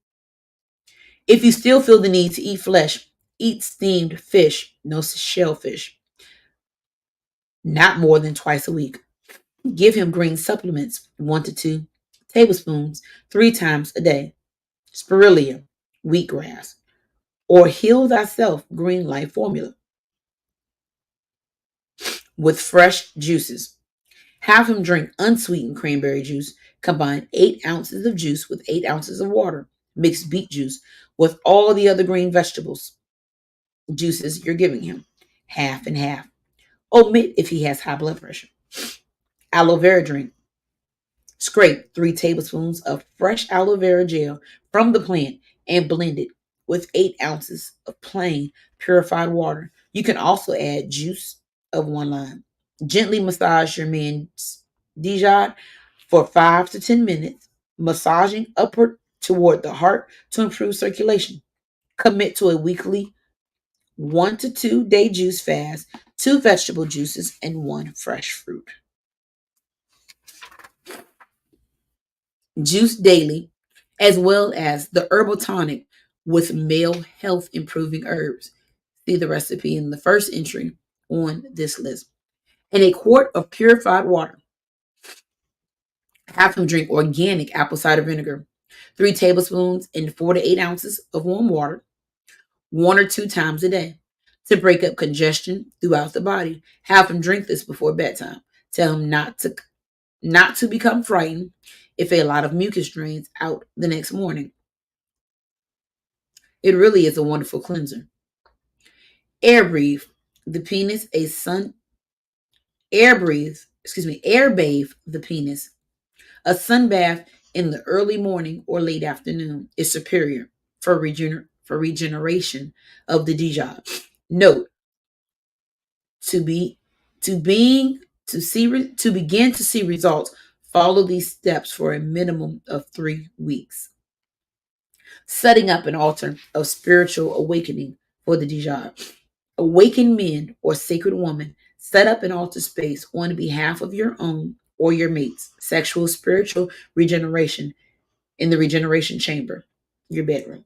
If you still feel the need to eat flesh, eat steamed fish, no shellfish, not more than twice a week. Give him green supplements, 1 to 2 tablespoons, 3 times a day. Spirulina, wheatgrass, or Heal Thyself Green Life formula with fresh juices. Have him drink unsweetened cranberry juice. Combine 8 ounces of juice with 8 ounces of water. Mix beet juice with all the other green vegetables juices you're giving him. Half and half. Omit if he has high blood pressure. Aloe vera drink. Scrape 3 tablespoons of fresh aloe vera gel from the plant and blend it with 8 ounces of plain purified water. You can also add juice of 1 lime. Gently massage your man's dijad for 5 to 10 minutes, massaging upward toward the heart to improve circulation. Commit to a weekly 1 to 2 day juice fast, 2 vegetable juices, and 1 fresh fruit. Juice daily, as well as the herbal tonic with male health improving herbs. See the recipe in the first entry on this list. And a quart of purified water. Have him drink organic apple cider vinegar, 3 tablespoons and 4 to 8 ounces of warm water, 1 or 2 times a day to break up congestion throughout the body. Have him drink this before bedtime. Tell him not to become frightened if a lot of mucus drains out the next morning. It really is a wonderful cleanser. Air breathe the penis a sun air bathe the penis. A sun bath in the early morning or late afternoon is superior for regeneration of the dijah. Note, to be to being to begin to see results, follow these steps for a minimum of 3 weeks. Setting up an altar of spiritual awakening for the dijah. Awakened men or sacred woman, set up an altar space on behalf of your own or your mate's sexual spiritual regeneration in the regeneration chamber, your bedroom.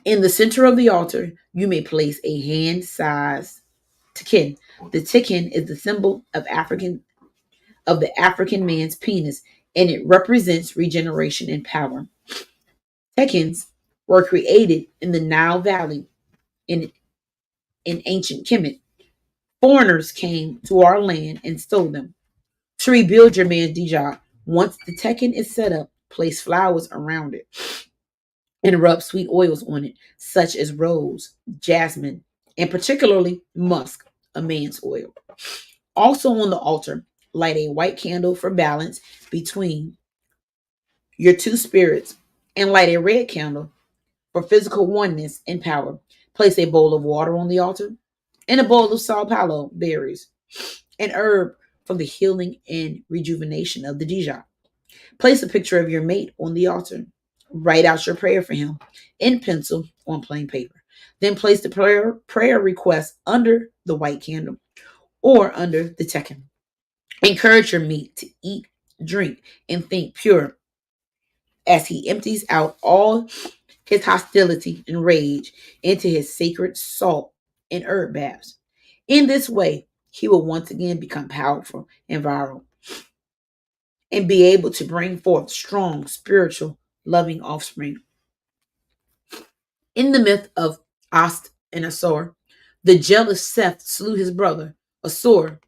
In the center of the altar, you may place a hand-sized tikin. The tikin is the symbol of the African man's penis, and it represents regeneration and power. Tekins were created in the Nile Valley in, in ancient Kemet. Foreigners came to our land and stole them. To rebuild your man's dijah, once the tekin is set up, place flowers around it. and rub sweet oils on it, such as rose, jasmine, and particularly musk, a man's oil. Also on the altar, light a white candle for balance between your two spirits, and light a red candle for physical oneness and power. Place a bowl of water on the altar and a bowl of Sao Paulo berries, an herb for the healing and rejuvenation of the Dija. Place a picture of your mate on the altar. Write out your prayer for him in pencil on plain paper. Then place the prayer request under the white candle or under the tekken. Encourage your mate to eat, drink, and think pure as he empties out all his hostility and rage into his sacred salt and herb baths. In this way, he will once again become powerful and viral and be able to bring forth strong, spiritual, loving offspring. In the myth of Ast and Asur, the jealous Seth slew his brother. Asur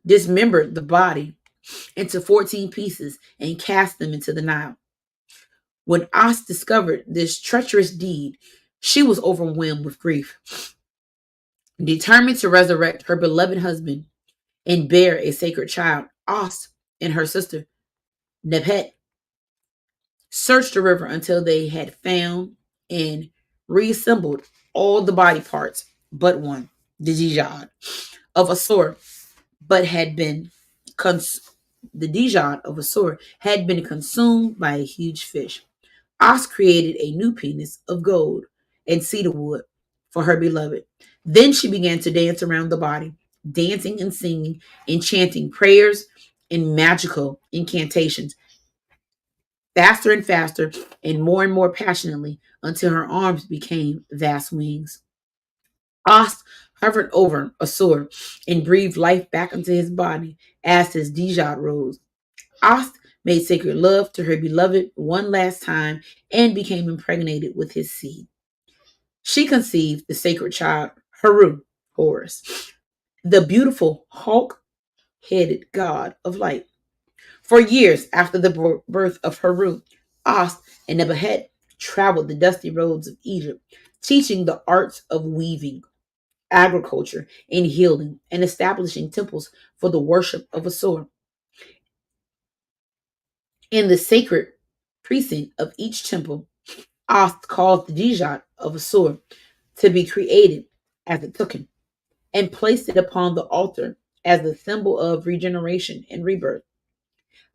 dismembered the body into 14 pieces and cast them into the Nile. When Ast discovered this treacherous deed, she was overwhelmed with grief. Determined to resurrect her beloved husband and bear a sacred child, Ast and her sister Nebhet searched the river until they had found and reassembled all the body parts but one, the Dijad of Asur, but had been the Dijad of Asur had been consumed by a huge fish. Ast created a new penis of gold and cedar wood for her beloved. Then she began to dance around the body, dancing and singing and chanting prayers and magical incantations, faster and more passionately until her arms became vast wings. Ast hovered over Asur and breathed life back into his body as his Dijat rose. Ast made sacred love to her beloved one last time and became impregnated with his seed. She conceived the sacred child, Haru, Horus, the beautiful hawk-headed god of light. For years after the birth of Haru, Ast and Nebuchadnezzar traveled the dusty roads of Egypt, teaching the arts of weaving, agriculture, and healing, and establishing temples for the worship of Asur. In the sacred precinct of each temple, Ast caused the Dijat of Asur to be created as a token and placed it upon the altar as the symbol of regeneration and rebirth.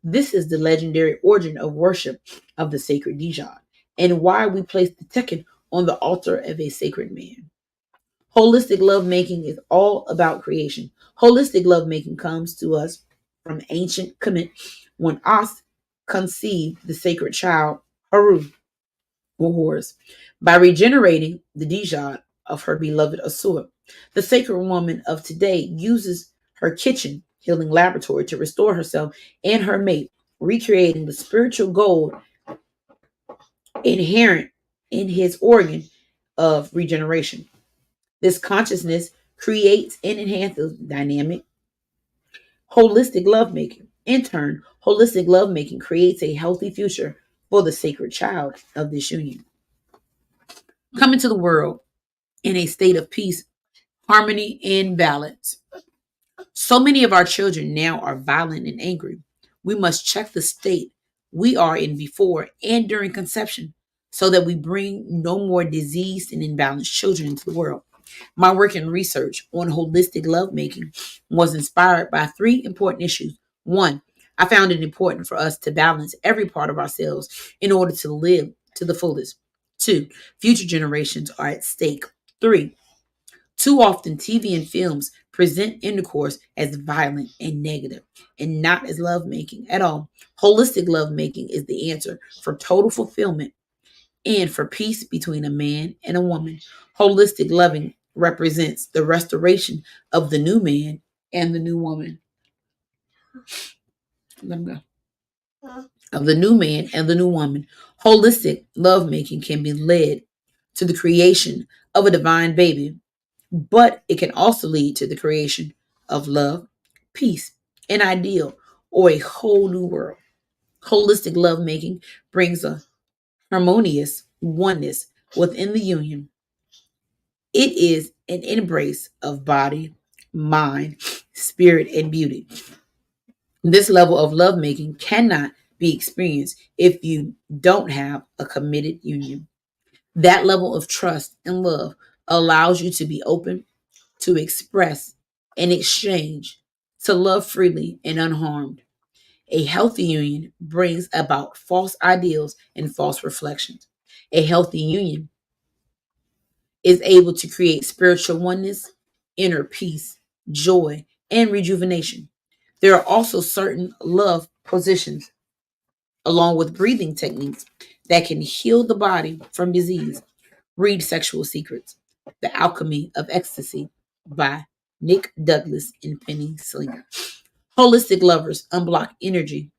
This is the legendary origin of worship of the sacred Dijat and why we place the tekken on the altar of a sacred man. Holistic lovemaking is all about creation. Holistic lovemaking comes to us from ancient Kemet when Ast conceived the sacred child Haru or Horus by regenerating the Dijat of her beloved Asur. The sacred woman of today uses her kitchen healing laboratory to restore herself and her mate, recreating the spiritual gold inherent in his organ of regeneration. This consciousness creates and enhances dynamic, holistic lovemaking. In turn, holistic lovemaking creates a healthy future for the sacred child of this union. Come into the world in a state of peace, harmony, and balance. So many of our children now are violent and angry. We must check the state we are in before and during conception so that we bring no more diseased and imbalanced children into the world. My work and research on holistic lovemaking was inspired by three important issues. One, I found it important for us to balance every part of ourselves in order to live to the fullest. Two, future generations are at stake. Three, too often TV and films present intercourse as violent and negative and not as lovemaking at all. Holistic lovemaking is the answer for total fulfillment and for peace between a man and a woman. Holistic loving represents the restoration of the new man and the new woman. Let me go. Of the new man and the new woman. Holistic lovemaking can be led to the creation of a divine baby, but it can also lead to the creation of love, peace, an ideal, or a whole new world. Holistic lovemaking brings a harmonious oneness within the union. It is an embrace of body, mind, spirit, and beauty. This level of lovemaking cannot be experienced if you don't have a committed union. That level of trust and love allows you to be open, to express and exchange, to love freely and unharmed. A healthy union brings about false ideals and false reflections. A healthy union is able to create spiritual oneness, inner peace, joy, and rejuvenation. There are also certain love positions, along with breathing techniques, that can heal the body from disease. Read Sexual Secrets, The Alchemy of Ecstasy by Nick Douglas and Penny Slinger. Holistic lovers unblock energy,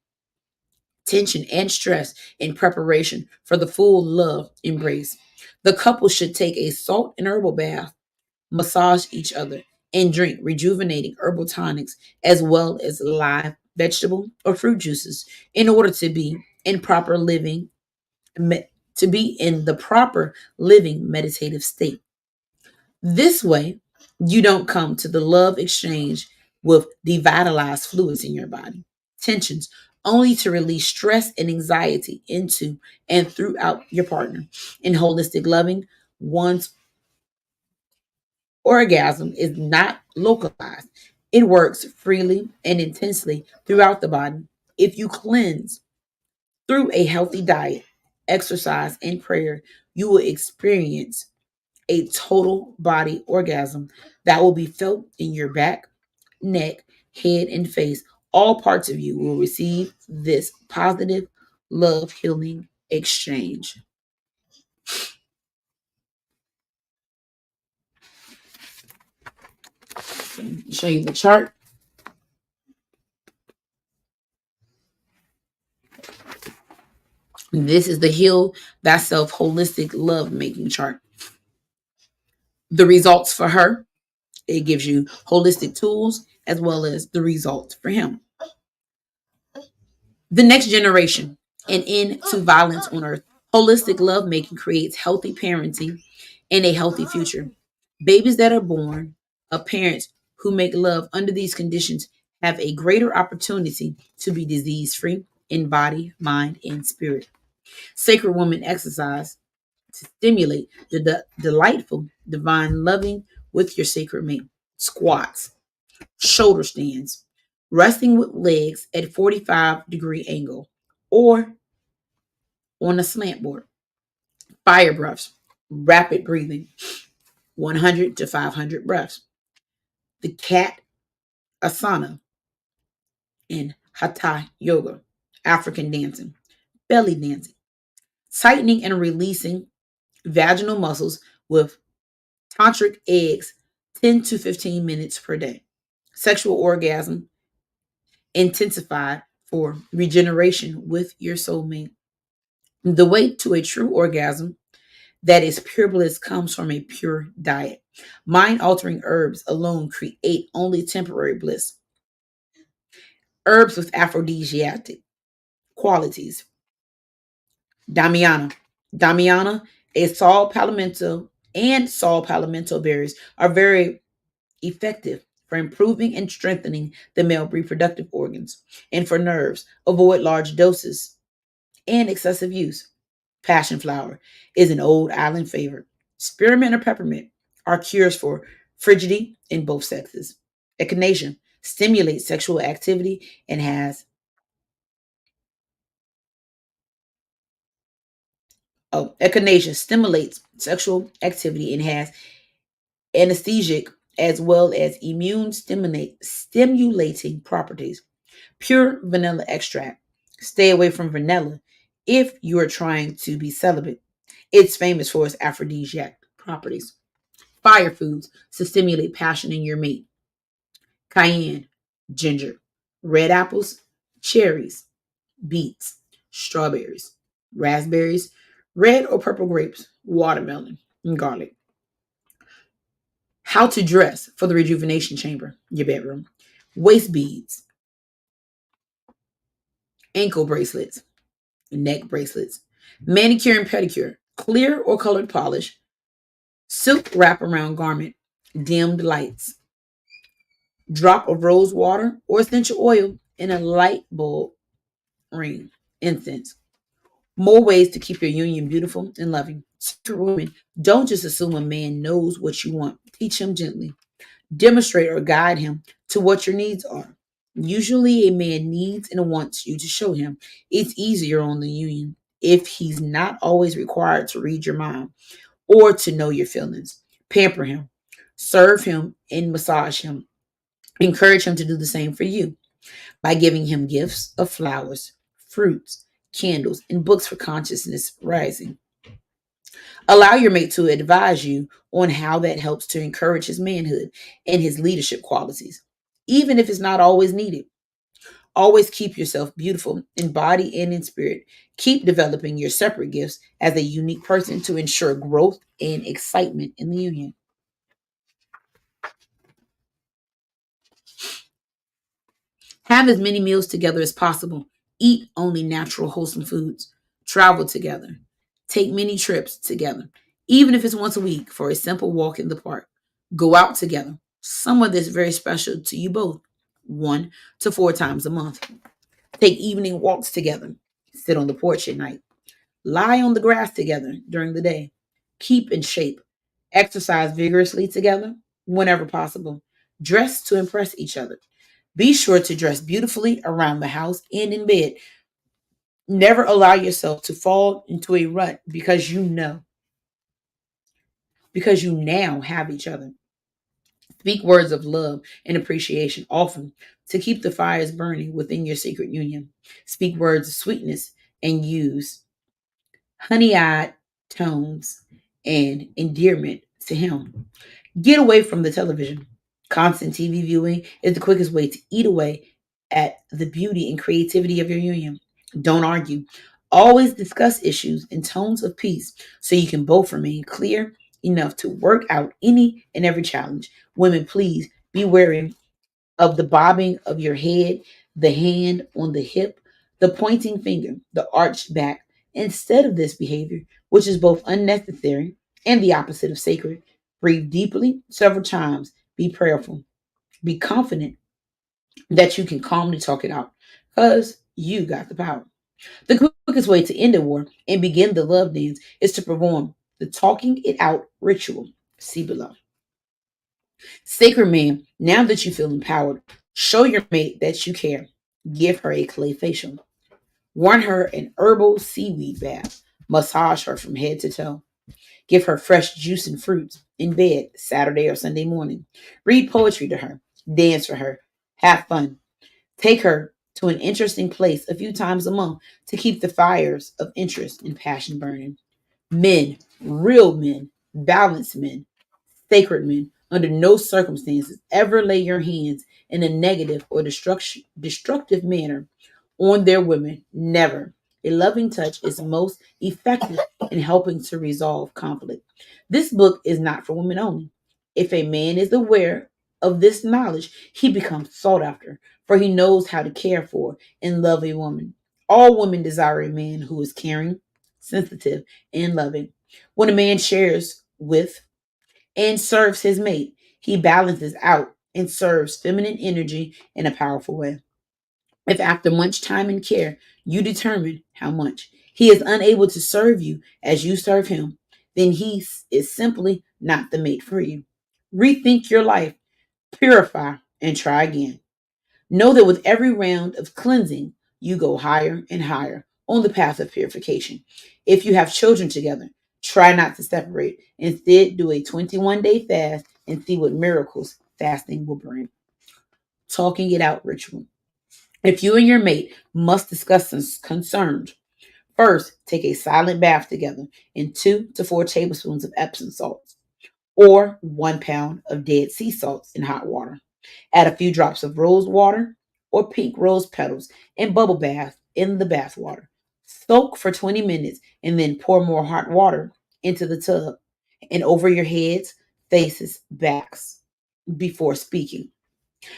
tension, and stress in preparation for the full love embrace. The couple should take a salt and herbal bath, massage each other, and drink rejuvenating herbal tonics as well as live vegetable or fruit juices in order to be in proper living to be in the proper living meditative state. This way, you don't come to the love exchange with devitalized fluids in your body, tensions, only to release stress and anxiety into and throughout your partner. In holistic loving, one's orgasm is not localized. It works freely and intensely throughout the body. If you cleanse through a healthy diet, exercise, and prayer, you will experience a total body orgasm that will be felt in your back, neck, head, and face. All parts of you will receive this positive love healing exchange. Show you the chart. This is the Heal Thyself Holistic Love Making chart. The results for her, it gives you holistic tools as well as the results for him. The next generation, an end to violence on earth. Holistic lovemaking creates healthy parenting and a healthy future. Babies that are born of parents who make love under these conditions have a greater opportunity to be disease free in body, mind, and spirit. Sacred woman exercise to stimulate the delightful, divine loving with your sacred mate. Squats, shoulder stands, resting with legs at 45-degree angle or on a slant board. Fire breaths, rapid breathing, 100 to 500 breaths. The cat asana in hatha yoga, African dancing, belly dancing, tightening and releasing vaginal muscles with tantric eggs 10 to 15 minutes per day. Sexual orgasm intensified for regeneration with your soulmate. The way to a true orgasm that is pure bliss comes from a pure diet. Mind altering herbs alone create only temporary bliss. Herbs with aphrodisiac qualities. Damiana. Damiana, a saw palmetto, and saw palmetto berries are very effective for improving and strengthening the male reproductive organs and for nerves. Avoid large doses and excessive use. Passion flower is an old island favorite. Spearmint or peppermint are cures for frigidity in both sexes. Echinacea stimulates sexual activity and has echinacea stimulates sexual activity and has anesthesic as well as immune stimulating properties. Pure vanilla extract. Stay away from vanilla if you are trying to be celibate. It's famous for its aphrodisiac properties. Fire foods to stimulate passion in your mate. Cayenne, ginger, red apples, cherries, beets, strawberries, raspberries, red or purple grapes, watermelon, and garlic. How to dress for the rejuvenation chamber, your bedroom. Waist beads, Ankle bracelets, neck bracelets, manicure and pedicure, clear or colored polish, silk wraparound garment, dimmed lights, drop of rose water or essential oil in a light bulb ring, incense. More ways to keep your union beautiful and loving. For women, don't just assume a man knows what you want. Teach him gently. Demonstrate or guide him to what your needs are. Usually, a man needs and wants you to show him. It's easier on the union if he's not always required to read your mind or to know your feelings. Pamper him, serve him, and massage him. Encourage him to do the same for you by giving him gifts of flowers, fruits, candles, and books for consciousness rising. Allow your mate to advise you on how that helps to encourage his manhood and his leadership qualities, even if it's not always needed. Always keep yourself beautiful in body and in spirit. Keep developing your separate gifts as a unique person to ensure growth and excitement in the union. Have as many meals together as possible. Eat only natural, wholesome foods. Travel together. Take many trips together, even if it's once a week for a simple walk in the park. Go out together. Someone that's very special to you both, 1 to 4 times a month. Take evening walks together. Sit on the porch at night. Lie on the grass together during the day. Keep in shape. Exercise vigorously together whenever possible. Dress to impress each other. Be sure to dress beautifully around the house and in bed. Never allow yourself to fall into a rut because you now have each other. Speak words of love and appreciation often to keep the fires burning within your secret union. Speak words of sweetness and use honey eyed tones and endearment to him. Get away from the television. Constant TV viewing is the quickest way to eat away at the beauty and creativity of your union. Don't argue. Always discuss issues in tones of peace so you can both remain clear enough to work out any and every challenge. Women, please be wary of the bobbing of your head, the hand on the hip, the pointing finger, the arched back. Instead of this behavior, which is both unnecessary and the opposite of sacred, breathe deeply several times. Be prayerful. Be confident that you can calmly talk it out because you got the power. The quickest way to end a war and begin the love dance is to perform the talking it out ritual. See below. Sacred man, now that you feel empowered, show your mate that you care. Give her a clay facial. Warn her an herbal seaweed bath. Massage her from head to toe. Give her fresh juice and fruits in bed Saturday or Sunday morning. Read poetry to her. Dance for her. Have fun. Take her to an interesting place a few times a month to keep the fires of interest and passion burning. Men, real men, balanced men, sacred men, under no circumstances ever lay your hands in a negative or destructive manner on their women. Never. A loving touch is most effective in helping to resolve conflict. This book is not for women only. If a man is aware of this knowledge, he becomes sought after, for he knows how to care for and love a woman. All women desire a man who is caring, sensitive, and loving. When a man shares with and serves his mate, he balances out and serves feminine energy in a powerful way. If after much time and care you determine how much he is unable to serve you as you serve him, then he is simply not the mate for you. Rethink your life, purify, and try again. Know that with every round of cleansing, you go higher and higher on the path of purification. If you have children together, try not to separate. Instead, do a 21-day fast and see what miracles fasting will bring. Talking it out ritual. If you and your mate must discuss some concerns, first take a silent bath together in 2 to 4 tablespoons of Epsom salts or 1 pound of Dead Sea salts in hot water. Add a few drops of rose water or pink rose petals and bubble bath in the bath water. Soak for 20 minutes and then pour more hot water into the tub and over your heads, faces, backs before speaking.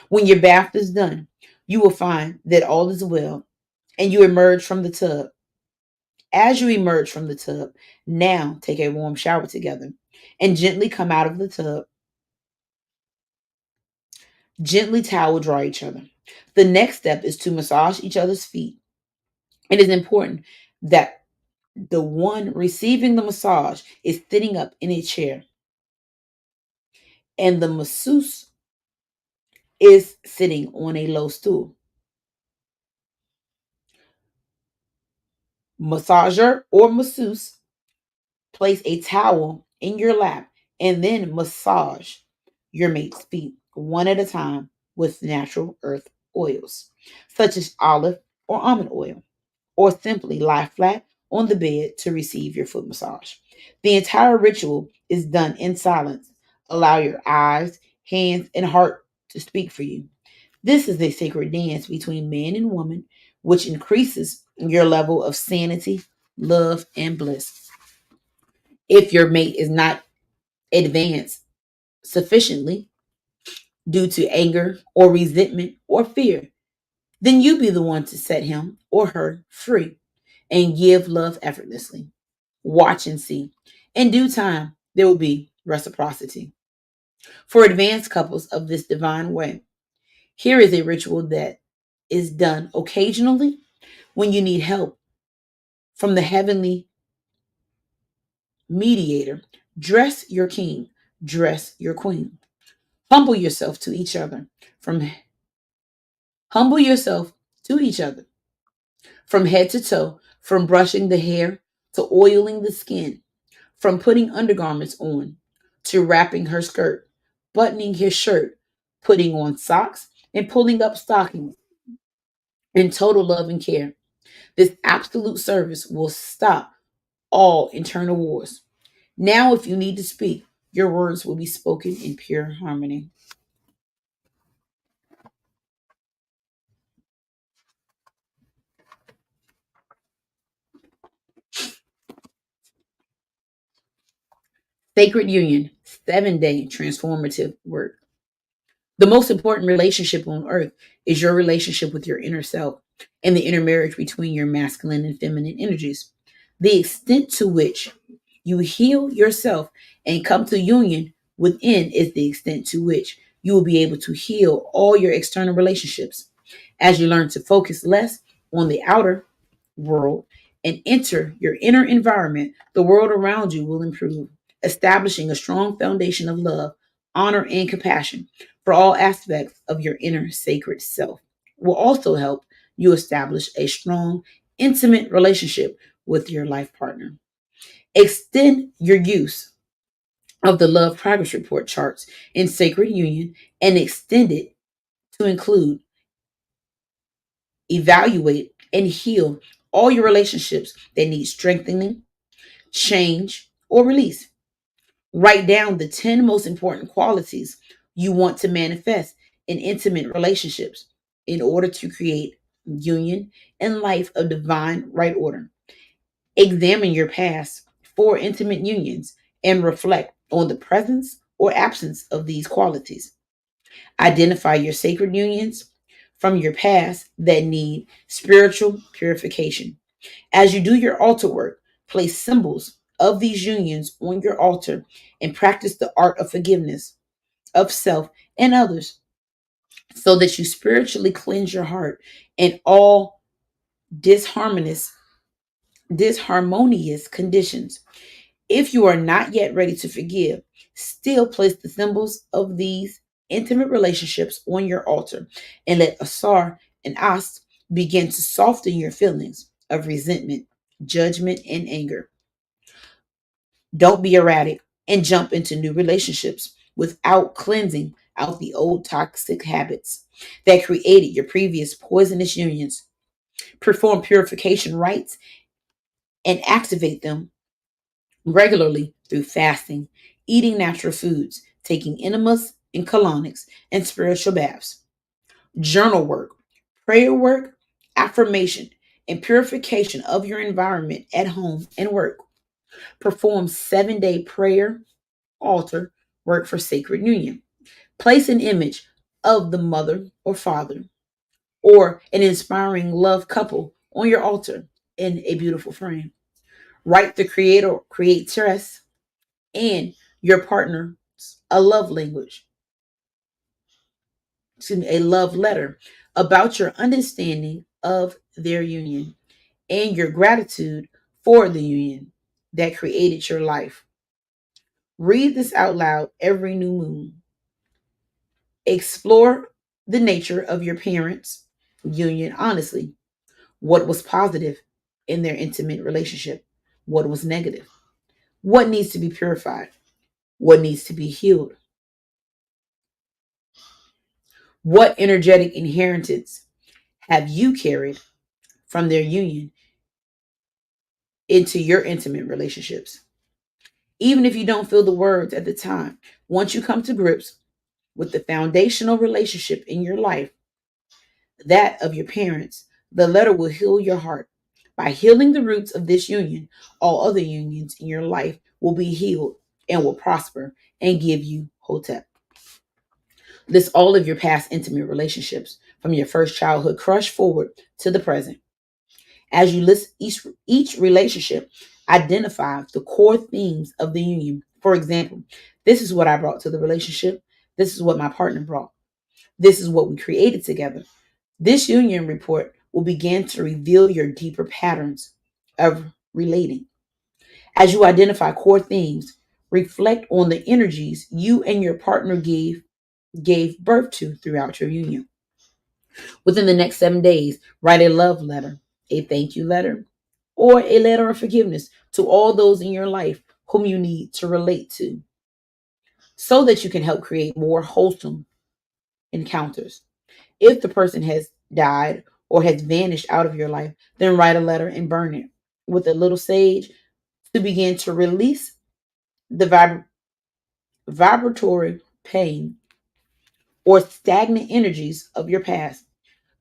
When your bath is done, you will find that all is well and you emerge from the tub. As you emerge from the tub, now take a warm shower together and gently come out of the tub. Gently towel dry each other. The next step is to massage each other's feet. It is important that the one receiving the massage is sitting up in a chair and the masseuse is sitting on a low stool. Massager or masseuse, place a towel in your lap and then massage your mate's feet one at a time with natural earth oils, such as olive or almond oil, or simply lie flat on the bed to receive your foot massage. The entire ritual is done in silence. Allow your eyes, hands, and heart to speak for you. This is a sacred dance between man and woman, which increases your level of sanity, love, and bliss. If your mate is not advanced sufficiently due to anger or resentment or fear, then you be the one to set him or her free and give love effortlessly. Watch and see. In due time, there will be reciprocity. For advanced couples of this divine way, here is a ritual that is done occasionally when you need help from the heavenly mediator. Dress your king, dress your queen. Humble yourself to each other from humble yourself to each other from head to toe, from brushing the hair to oiling the skin, from putting undergarments on to wrapping her skirt, buttoning his shirt, putting on socks, and pulling up stockings in total love and care. This absolute service will stop all internal wars. Now, if you need to speak, your words will be spoken in pure harmony. Sacred Union, 7-day transformative work. The most important relationship on earth is your relationship with your inner self and the intermarriage between your masculine and feminine energies. The extent to which you heal yourself and come to union within is the extent to which you will be able to heal all your external relationships. As you learn to focus less on the outer world and enter your inner environment, the world around you will improve, establishing a strong foundation of love, honor, and compassion for all aspects of your inner sacred self. Will also help you establish a strong, intimate relationship with your life partner. Extend your use of the Love Progress Report charts in Sacred Union and extend it to include evaluate and heal all your relationships that need strengthening, change, or release. Write down the 10 most important qualities you want to manifest in intimate relationships in order to create union and life of divine right order. Examine your past for intimate unions and reflect on the presence or absence of these qualities. Identify your sacred unions from your past that need spiritual purification. As you do your altar work, place symbols of these unions on your altar and practice the art of forgiveness of self and others so that you spiritually cleanse your heart and all disharmonious disharmonious conditions. If you are not yet ready to forgive, still place the symbols of these intimate relationships on your altar and let Asar and As begin to soften your feelings of resentment, judgment, and anger. Don't be erratic and jump into new relationships without cleansing out the old toxic habits that created your previous poisonous unions. Perform purification rites and activate them regularly through fasting, eating natural foods, taking enemas and colonics, and spiritual baths. Journal work, prayer work, affirmation, and purification of your environment at home and work. Perform 7-day prayer, altar work for sacred union. Place an image of the mother or father or an inspiring love couple on your altar in a beautiful frame. Write the creatress and your partner a love language, a love letter about your understanding of their union and your gratitude for the union that created your life. Read this out loud every new moon. Explore the nature of your parents' union honestly. What was positive in their intimate relationship? What was negative? What needs to be purified? What needs to be healed? What energetic inheritance have you carried from their union into your intimate relationships? Even if you don't feel the words at the time, once you come to grips with the foundational relationship in your life, that of your parents, the letter will heal your heart. By healing the roots of this union, all other unions in your life will be healed and will prosper and give you Hotep. List all of your past intimate relationships from your first childhood crush forward to the present. As you list each relationship, identify the core themes of the union. For example, this is what I brought to the relationship. This is what my partner brought. This is what we created together. This union report will begin to reveal your deeper patterns of relating. As you identify core themes, reflect on the energies you and your partner gave birth to throughout your union. Within the next 7 days, write a love letter, a thank you letter, or a letter of forgiveness to all those in your life whom you need to relate to so that you can help create more wholesome encounters. If the person has died or has vanished out of your life, then write a letter and burn it with a little sage to begin to release the vibratory pain or stagnant energies of your past.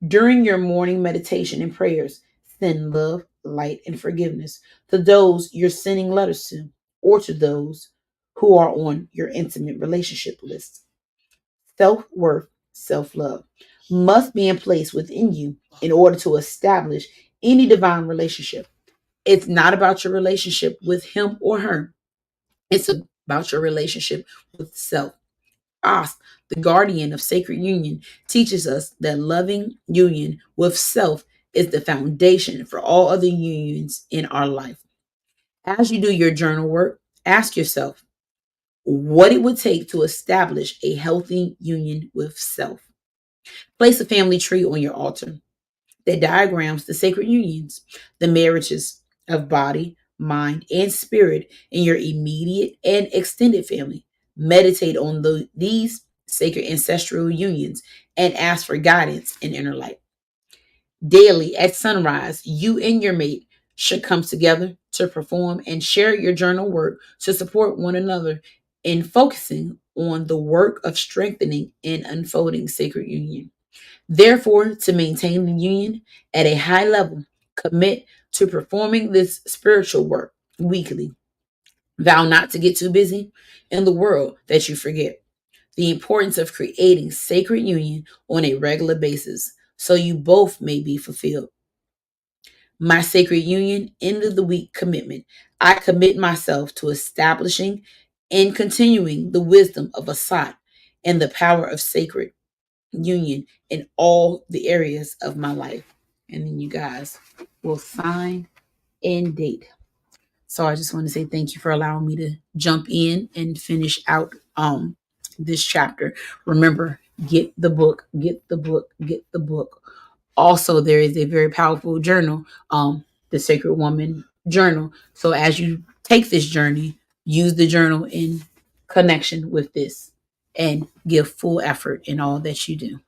During your morning meditation and prayers, send love, light, and forgiveness to those you're sending letters to or to those who are on your intimate relationship list. Self worth, self love must be in place within you in order to establish any divine relationship. It's not about your relationship with him or her, it's about your relationship with self. As the guardian of sacred union, teaches us that loving union with self is the foundation for all other unions in our life. As you do your journal work, ask yourself what it would take to establish a healthy union with self. Place a family tree on your altar that diagrams the sacred unions, the marriages of body, mind, and spirit in your immediate and extended family. Meditate on these sacred ancestral unions and ask for guidance in inner light. Daily at sunrise, you and your mate should come together to perform and share your journal work to support one another in focusing on the work of strengthening and unfolding sacred union. Therefore, to maintain the union at a high level, commit to performing this spiritual work weekly. Vow not to get too busy in the world that you forget the importance of creating sacred union on a regular basis so you both may be fulfilled. My sacred union end of the week commitment. I commit myself to establishing and continuing the wisdom of Asat and the power of sacred union in all the areas of my life. And then you guys will sign and date. So I just want to say thank you for allowing me to jump in and finish out this chapter. Remember, get the book, get the book, get the book. Also, there is a very powerful journal, the Sacred Woman Journal. So as you take this journey, use the journal in connection with this and give full effort in all that you do.